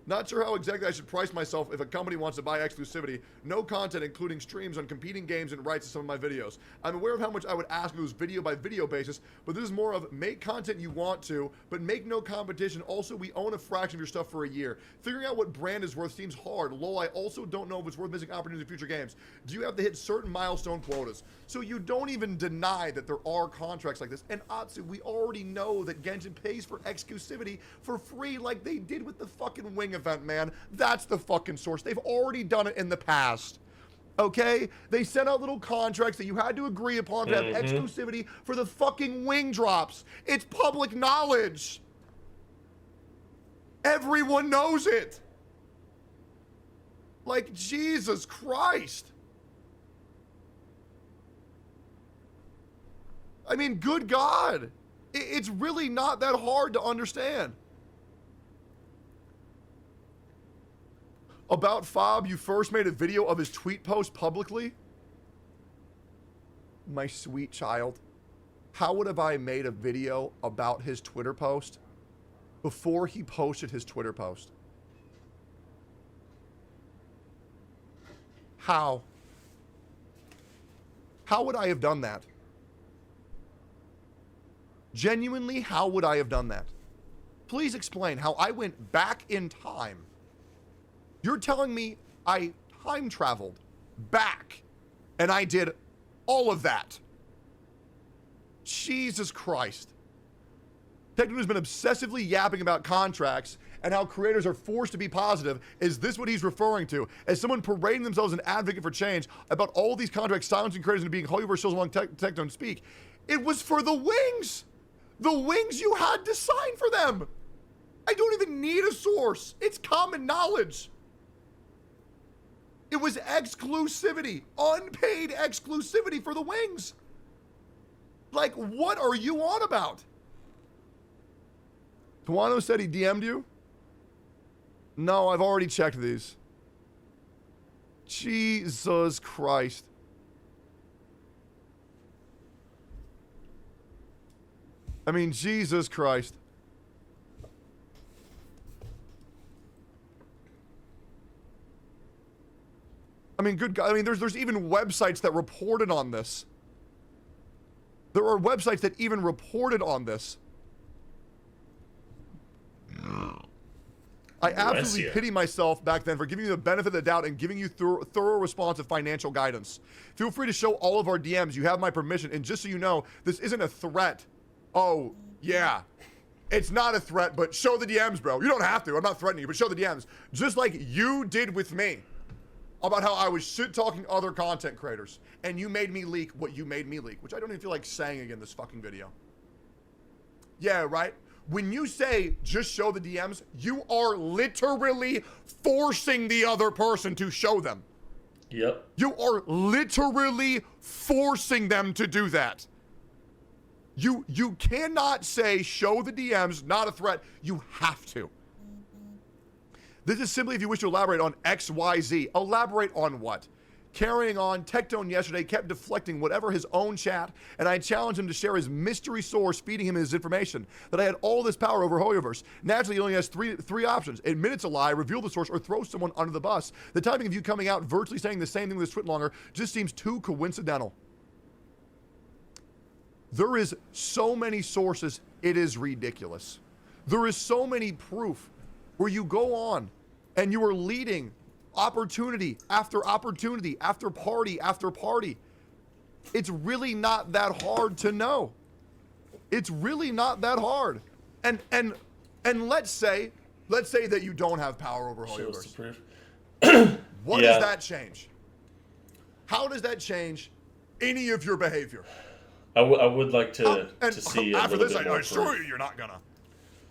Not sure how exactly I should price myself if a company wants to buy exclusivity. No content, including streams on competing games and rights to some of my videos. I'm aware of how much I would ask if it was video by video basis, but this is more of make content you want to, but make no competition. Also, we own a fraction of your stuff for a year. Figuring out what brand is worth seems hard. Lol, I also don't know if it's worth missing opportunities in future games. Do you have to hit certain milestone quotas? So you don't even deny that there are contracts like this. And Atsu, we already know that Genshin pays for exclusivity for free like they did with the fucking Wing event, man. That's the fucking source. They've already done it in the past. Okay? They sent out little contracts that you had to agree upon to have exclusivity for the fucking Wing drops. It's public knowledge. Everyone knows it. Like, Jesus Christ. I mean, good God. It's really not that hard to understand. About Fob, you first made a video of his tweet post publicly? My sweet child. How would have I made a video about his Twitter post before he posted his Twitter post? How? How would I have done that? Genuinely, how would I have done that? Please explain how I went back in time. You're telling me I time traveled back and I did all of that. Jesus Christ. Techno has been obsessively yapping about contracts and how creators are forced to be positive. Is this what he's referring to? As someone parading themselves as an advocate for change about all these contracts silencing creators and being Hoyoverse shows along Techno and speak. It was for the Wings. The Wings you had to sign for them. I don't even need a source. It's common knowledge. It was exclusivity, unpaid exclusivity for the Wings. Like, what are you on about? Tuano said he DM'd you? No, I've already checked these. Jesus Christ. I mean, Jesus Christ. I mean, good God. I mean, there's even websites that reported on this. There are websites that even reported on this. I absolutely pity myself back then for giving you the benefit of the doubt and giving you thorough response of financial guidance. Feel free to show all of our DMs. You have my permission. And just so you know, this isn't a threat. Oh, yeah. It's not a threat, but show the DMs, bro. You don't have to. I'm not threatening you, but show the DMs. Just like you did with me about how I was shit-talking other content creators, and you made me leak what you made me leak, which I don't even feel like saying again this fucking video. Yeah, right? When you say just show the DMs, you are literally forcing the other person to show them. Yep. You are literally forcing them to do that. You cannot say show the DMs, not a threat. You have to. This is simply if you wish to elaborate on XYZ. Elaborate on what? Carrying on, Tectone yesterday kept deflecting whatever his own chat, and I challenged him to share his mystery source feeding him his information, that I had all this power over Hoyoverse. Naturally, he only has three options. Admit it's a lie, reveal the source, or throw someone under the bus. The timing of you coming out virtually saying the same thing with Twit longer just seems too coincidental. There is so many sources, it is ridiculous. There is so many proof where you go on and you are leading opportunity after opportunity after party after party. It's really not that hard to know. It's really not that hard. And let's say that you don't have power over Hoyoverse. What does that change? How does that change any of your behavior? I would like to see a after little this. bit I more assure proof. you, you're not gonna.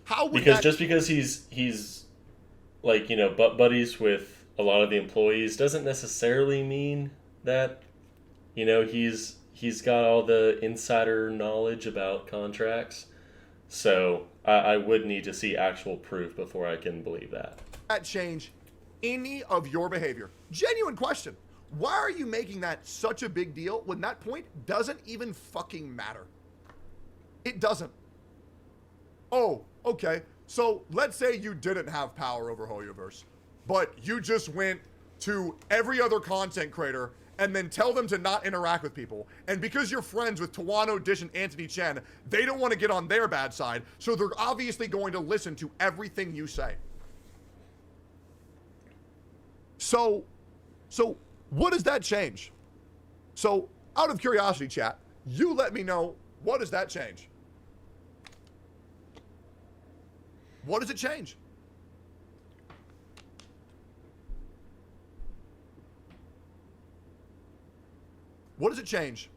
How would because that... just because he's like, you know, butt buddies with a lot of the employees doesn't necessarily mean that, you know, he's got all the insider knowledge about contracts. So I would need to see actual proof before I can believe that. That change any of your behavior? Genuine question. Why are you making that such a big deal when that point doesn't even fucking matter? It doesn't. Oh, okay. So let's say you didn't have power over Hoyoverse, but you just went to every other content creator and then tell them to not interact with people. And because you're friends with Tawano, Dish, and Anthony Chen, they don't want to get on their bad side, so they're obviously going to listen to everything you say. So what does that change? So, out of curiosity, chat, you let me know, what does that change? What does it change? What does it change?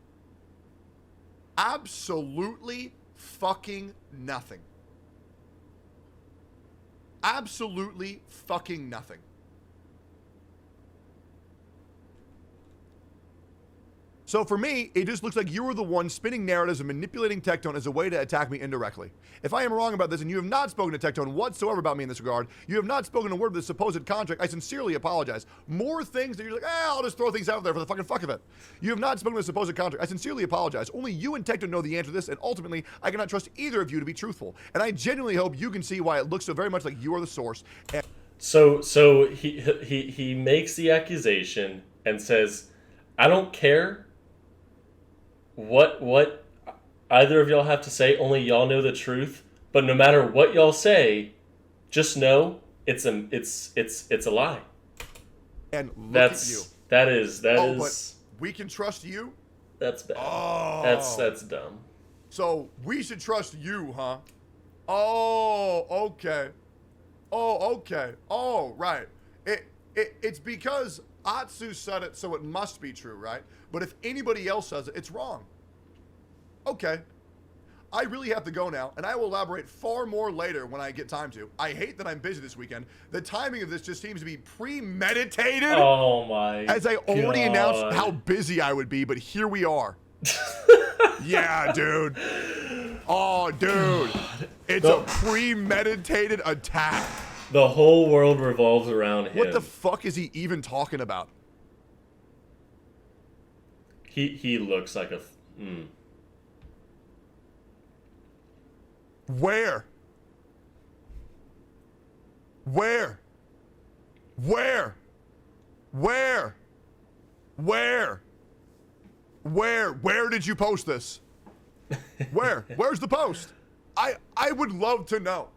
Absolutely fucking nothing. Absolutely fucking nothing. So for me, it just looks like you were the one spinning narratives and manipulating Tectone as a way to attack me indirectly. If I am wrong about this and you have not spoken to Tectone whatsoever about me in this regard, you have not spoken a word of this supposed contract, I sincerely apologize. More things that you're like, I'll just throw things out there for the fucking fuck of it. You have not spoken to the supposed contract. I sincerely apologize. Only you and Tectone know the answer to this, and ultimately, I cannot trust either of you to be truthful. And I genuinely hope you can see why it looks so very much like you are the source. And So he makes the accusation and says, I don't care what either of y'all have to say, only y'all know the truth. But no matter what y'all say, just know it's a lie. And look at you. That is. But we can trust you? That's bad. Oh. That's dumb. So we should trust you, huh? Oh, okay. Oh, okay. Oh, right. It's because Atsu said it, so it must be true, right? But if anybody else says it, it's wrong. Okay. I really have to go now, and I will elaborate far more later when I get time to. I hate that I'm busy this weekend. The timing of this just seems to be premeditated. Oh my As I already God. announced how busy I would be, but here we are. Yeah, dude. Oh, dude. It's a premeditated attack. The whole world revolves around him. What the fuck is he even talking about? He looks like a... Where? Where? Where? Where? Where? Where? Where did you post this? Where? Where's the post? I would love to know.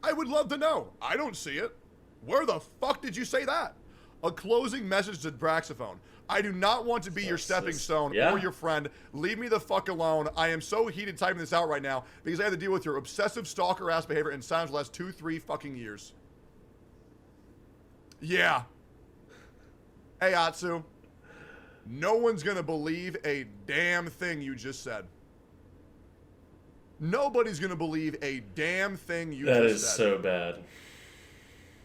I would love to know. I don't see it. Where the fuck did you say that? A closing message to Braxophone. I do not want to be your stepping stone or your friend. Leave me the fuck alone. I am so heated typing this out right now because I have to deal with your obsessive stalker ass behavior in sounds the last 2-3 fucking years. Yeah. Hey, Atsu. No one's gonna believe a damn thing you just said. Nobody's gonna believe a damn thing you just said. That is so bad.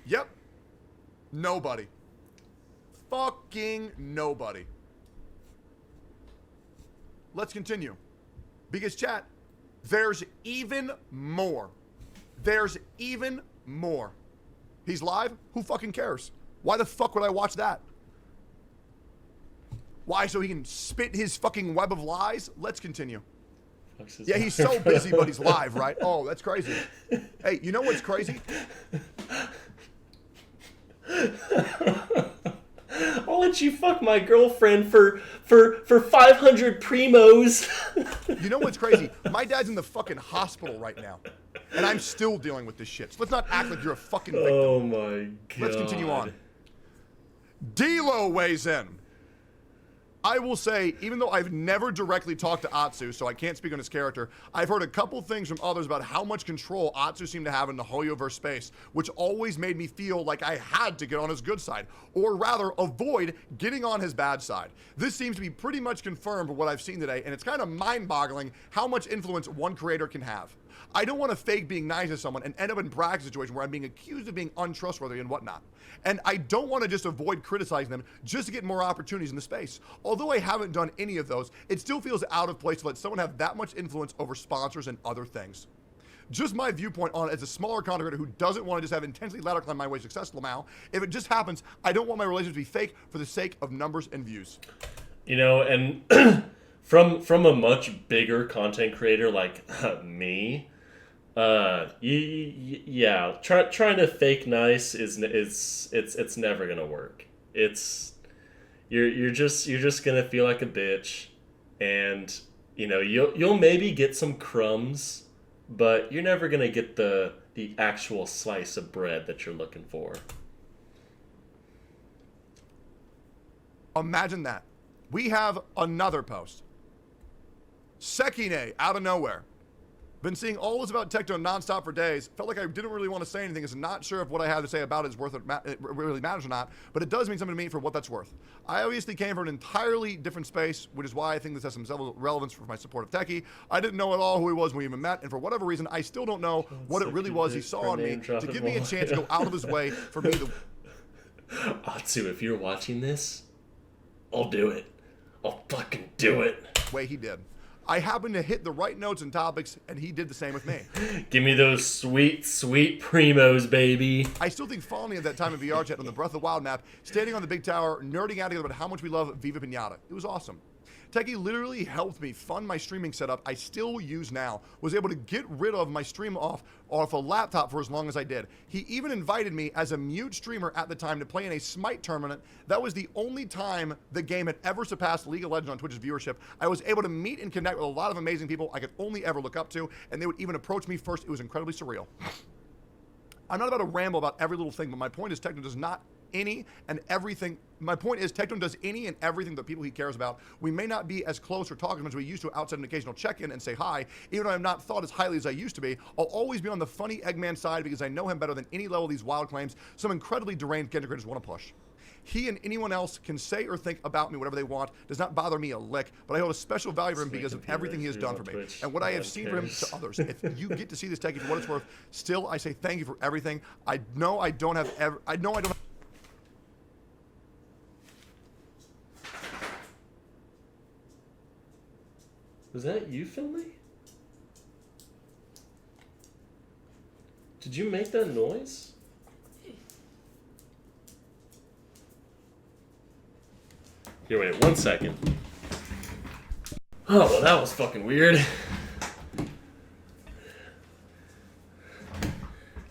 Yep. Nobody. fucking nobody. Let's continue. Because chat, there's even more. There's even more. He's live? Who fucking cares? Why the fuck would I watch that? Why? So he can spit his fucking web of lies? Let's continue. Yeah, he's so busy, but he's live, right? Oh, that's crazy. Hey, you know what's crazy? I'll let you fuck my girlfriend for 500 primos. You know what's crazy? My dad's in the fucking hospital right now, and I'm still dealing with this shit. So let's not act like you're a fucking victim. Oh my god. Let's continue on. D-Lo weighs in. I will say, even though I've never directly talked to Atsu, so I can't speak on his character, I've heard a couple things from others about how much control Atsu seemed to have in the Hoyoverse space, which always made me feel like I had to get on his good side, or rather, avoid getting on his bad side. This seems to be pretty much confirmed for what I've seen today, and it's kind of mind-boggling how much influence one creator can have. I don't want to fake being nice to someone and end up in Brax's situation where I'm being accused of being untrustworthy and whatnot. And I don't want to just avoid criticizing them just to get more opportunities in the space. Although I haven't done any of those, it still feels out of place to let someone have that much influence over sponsors and other things. Just my viewpoint on it as a smaller content creator who doesn't want to just have intensely ladder climb my way to success, Lamau. If it just happens, I don't want my relationship to be fake for the sake of numbers and views. You know, and from a much bigger content creator like me, yeah, trying to fake nice is it's never gonna work. You're just gonna feel like a bitch, and you know you'll maybe get some crumbs, but you're never gonna get the actual slice of bread that you're looking for. Imagine that. We have another post. Sekine out of nowhere. Been seeing all this about Tecton nonstop for days. Felt like I didn't really want to say anything, as I'm not sure if what I have to say about it is worth it really matters or not, but it does mean something to me for what that's worth. I obviously came from an entirely different space, which is why I think this has some relevance for my support of Techie. I didn't know at all who he was when we even met, and for whatever reason, I still don't know what it really was he saw on me to give me a chance to go out of his way for me to... Atsu, if you're watching this, I'll do it. I'll fucking do it. Way he did. I happened to hit the right notes and topics, and he did the same with me. Give me those sweet, sweet primos, baby. I still think fondly of that time in VR chat on the Breath of the Wild map, standing on the big tower, nerding out together about how much we love Viva Pinata. It was awesome. Techie literally helped me fund my streaming setup I still use now. Was able to get rid of my stream off a laptop for as long as I did. He even invited me as a mute streamer at the time to play in a Smite tournament. That was the only time the game had ever surpassed League of Legends on Twitch's viewership. I was able to meet and connect with a lot of amazing people I could only ever look up to, and they would even approach me first. It was incredibly surreal. I'm not about to ramble about every little thing, but my point is Tecton does not any and everything. My point is Tecton does any and everything that people he cares about. We may not be as close or talk as much as we used to outside an occasional check-in and say hi. Even though I'm not thought as highly as I used to be, I'll always be on the funny Eggman side because I know him better than any level of these wild claims some incredibly deranged content creators want to push. He and anyone else can say or think about me whatever they want. Does not bother me a lick, but I hold a special value for him because of everything he has done for me and what I have seen from him to others. If you get to see this Techie for what it's worth, still I say thank you for everything. I know I don't have Was that you, Finley? Did you make that noise? Here, wait 1 second. Oh, well, that was fucking weird.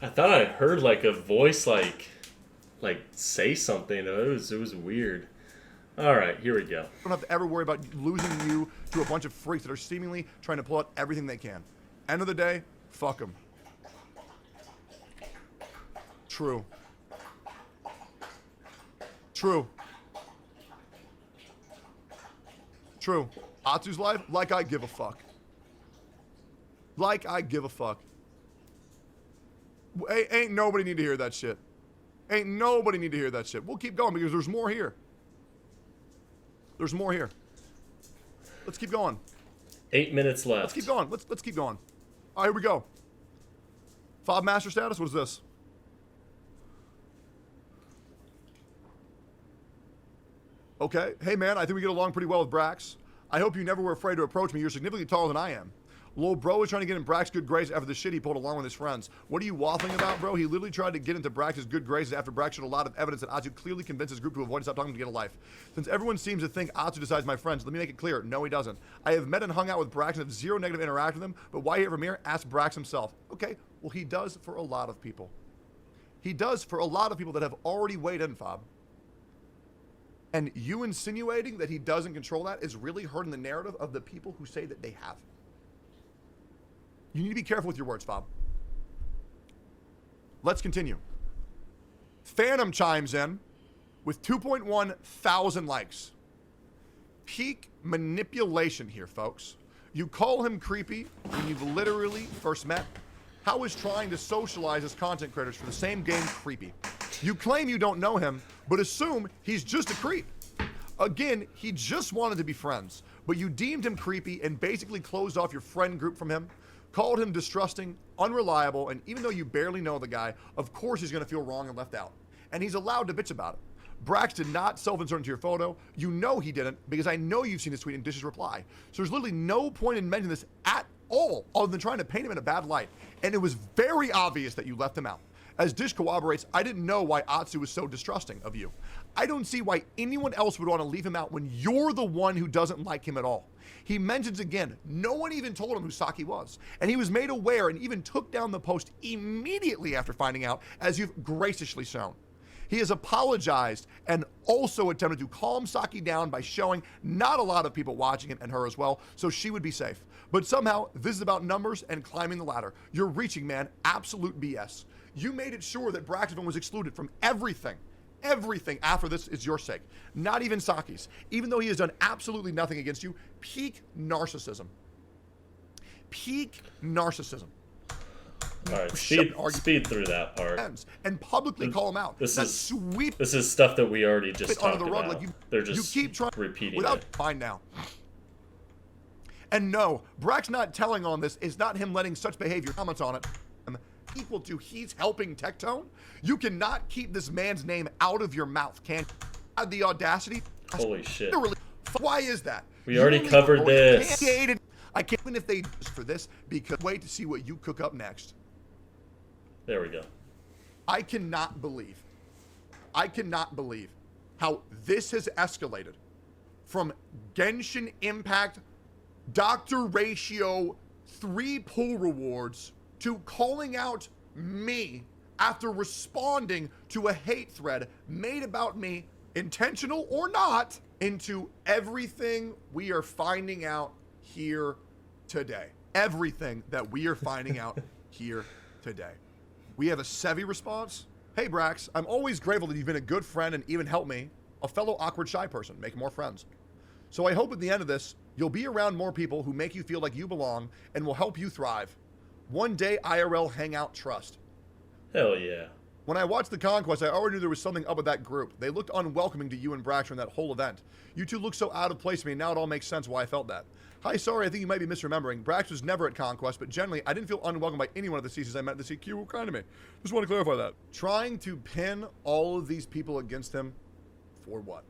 I thought I heard like a voice like say something. It was weird. All right, here we go. I don't have to ever worry about losing you to a bunch of freaks that are seemingly trying to pull out everything they can. End of the day, fuck them. True. True. True. Atsu's live, like I give a fuck. Like I give a fuck. Ain't nobody need to hear that shit. Ain't nobody need to hear that shit. We'll keep going because there's more here. There's more here. Let's keep going. 8 minutes left. Let's keep going. Let's keep going. All right, here we go. Fob master status. What is this? Okay. Hey, man, I think we get along pretty well with Brax. I hope you never were afraid to approach me. You're significantly taller than I am. Lil bro was trying to get in Brax's good graces after the shit he pulled along with his friends. What are you waffling about, bro? He literally tried to get into Brax's good graces after Brax showed a lot of evidence that Atsu clearly convinced his group to avoid and stop talking to get a life. Since everyone seems to think Atsu decides my friends, let me make it clear, no he doesn't. I have met and hung out with Brax and have zero negative interaction with him, but why here from here? Ask Brax himself. Okay, well he does for a lot of people. He does for a lot of people that have already weighed in, Fob. And you insinuating that he doesn't control that is really hurting the narrative of the people who say that they have. You need to be careful with your words, Fob. Let's continue. Phantom chimes in with 2.1 thousand likes. Peak manipulation here, folks. You call him creepy when you've literally first met. How is trying to socialize as content creators for the same game creepy? You claim you don't know him, but assume he's just a creep. Again, he just wanted to be friends, but you deemed him creepy and basically closed off your friend group from him, called him distrusting, unreliable, and even though you barely know the guy, of course he's going to feel wrong and left out. And he's allowed to bitch about it. Brax did not self-insert into your photo. You know he didn't, because I know you've seen his tweet and Dish's reply. So there's literally no point in mentioning this at all, other than trying to paint him in a bad light. And it was very obvious that you left him out. As Dish corroborates, I didn't know why Atsu was so distrusting of you. I don't see why anyone else would want to leave him out when you're the one who doesn't like him at all. He mentions again, no one even told him who Saki was. And he was made aware and even took down the post immediately after finding out, as you've graciously shown. He has apologized and also attempted to calm Saki down by showing not a lot of people watching him and her as well, so she would be safe. But somehow, this is about numbers and climbing the ladder. You're reaching, man, absolute BS. You made it sure that Braxton was excluded from everything. Everything after this is your sake. Not even Saki's. Even though he has done absolutely nothing against you. Peak narcissism. Peak narcissism. All right, speed through that part. And publicly call him out. This is stuff that we already just talked under the rug. about. Like They're just you keep trying repeating without it. fine now. And no, Brax not telling on this is not him letting such behavior comments on it equal to he's helping Tectone. You cannot keep this man's name out of your mouth, can you? Have the audacity? Holy shit. Why is that? We already covered this. I can't even if they for this because wait to see what you cook up next. There we go. I cannot believe how this has escalated from Genshin Impact Dr. Ratio 3 pull rewards to calling out me after responding to a hate thread made about me, intentional or not, into everything we are finding out here today. Everything that we are finding out here today. We have a Sevi response. Hey Brax, I'm always grateful that you've been a good friend and even helped me, a fellow awkward shy person, make more friends. So I hope at the end of this, you'll be around more people who make you feel like you belong and will help you thrive. One day IRL hangout trust. Hell yeah. When I watched The Conquest, I already knew there was something up with that group. They looked unwelcoming to you and Brax from that whole event. You two look so out of place to me, now it all makes sense why I felt that. Hi, sorry, I think you might be misremembering. Brax was never at Conquest, but generally, I didn't feel unwelcome by any one of the CCs I met. The CQ were kind of me. Just want to clarify that. Trying to pin all of these people against him, for what?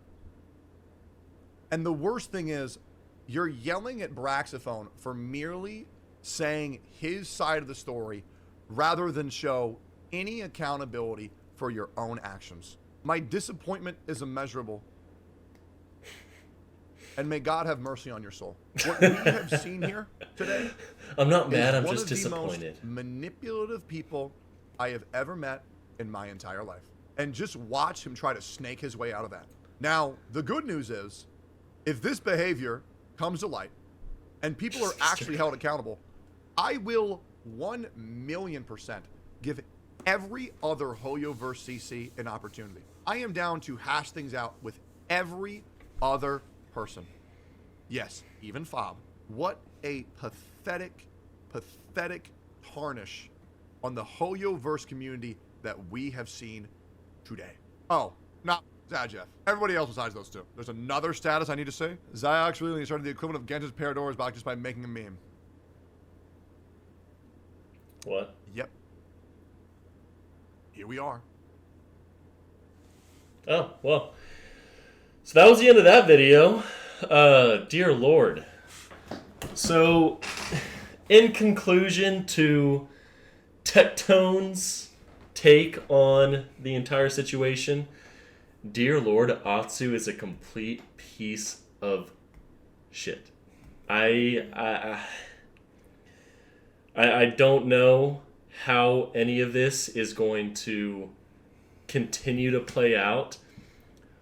And the worst thing is, you're yelling at Braxophone for merely saying his side of the story rather than show any accountability for your own actions. My disappointment is immeasurable. And may God have mercy on your soul. What we have seen here today, I'm not mad, I'm one just of the disappointed. most manipulative people I have ever met in my entire life. And just watch him try to snake his way out of that. Now, the good news is, if this behavior comes to light and people are actually held accountable, I will 1,000,000% give every other Hoyoverse CC an opportunity. I am down to hash things out with every other person. Yes, even Fob. What a pathetic tarnish on the Hoyoverse community that we have seen today. Oh, not Zajeff. Everybody else besides those two. There's another status I need to say. Ziox really started the equivalent of Genshin's Parador's back just by making a meme. What? Yep. Here we are. Oh, well. So that was the end of that video. Dear Lord. So, in conclusion to Tectone's take on the entire situation, dear Lord, Atsu is a complete piece of shit. I don't know how any of this is going to continue to play out,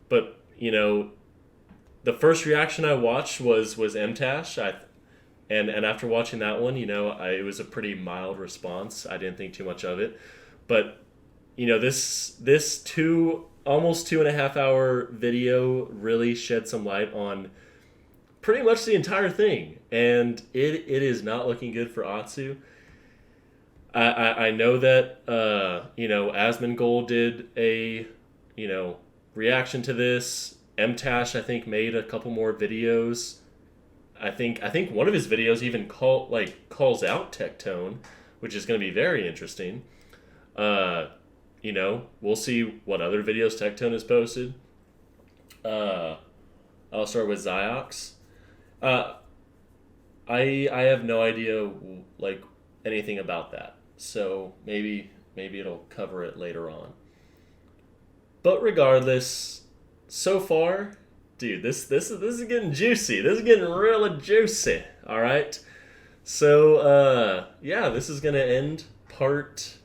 but the first reaction I watched was MTash. And after watching that one, it was a pretty mild response. I didn't think too much of it, but this almost 2.5 hour video really shed some light on pretty much the entire thing, and it is not looking good for Atsu. I know that Asmongold did a reaction to this. MTash I think made a couple more videos. I think one of his videos even calls out Tectone, which is going to be very interesting. We'll see what other videos Tectone has posted. I'll start with Ziox. I have no idea anything about that, so maybe it'll cover it later on. But regardless, so far, dude, this is getting juicy. This is getting really juicy. All right, so this is gonna end part.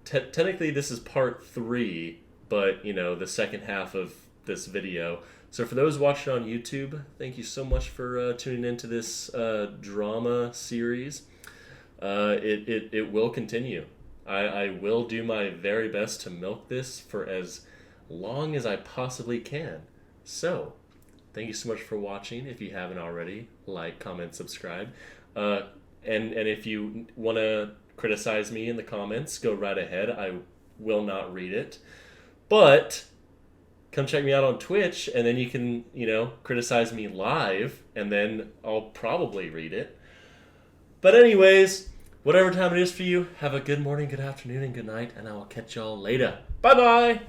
Technically, this is part 3, but the second half of this video. So for those watching on YouTube, thank you so much for tuning into this drama series. It will continue. I will do my very best to milk this for as long as I possibly can. So, thank you so much for watching. If you haven't already, like, comment, subscribe. And if you want to criticize me in the comments, go right ahead. I will not read it. But come check me out on Twitch, and then you can, criticize me live, and then I'll probably read it. But anyways, whatever time it is for you, have a good morning, good afternoon, and good night, and I will catch y'all later. Bye-bye!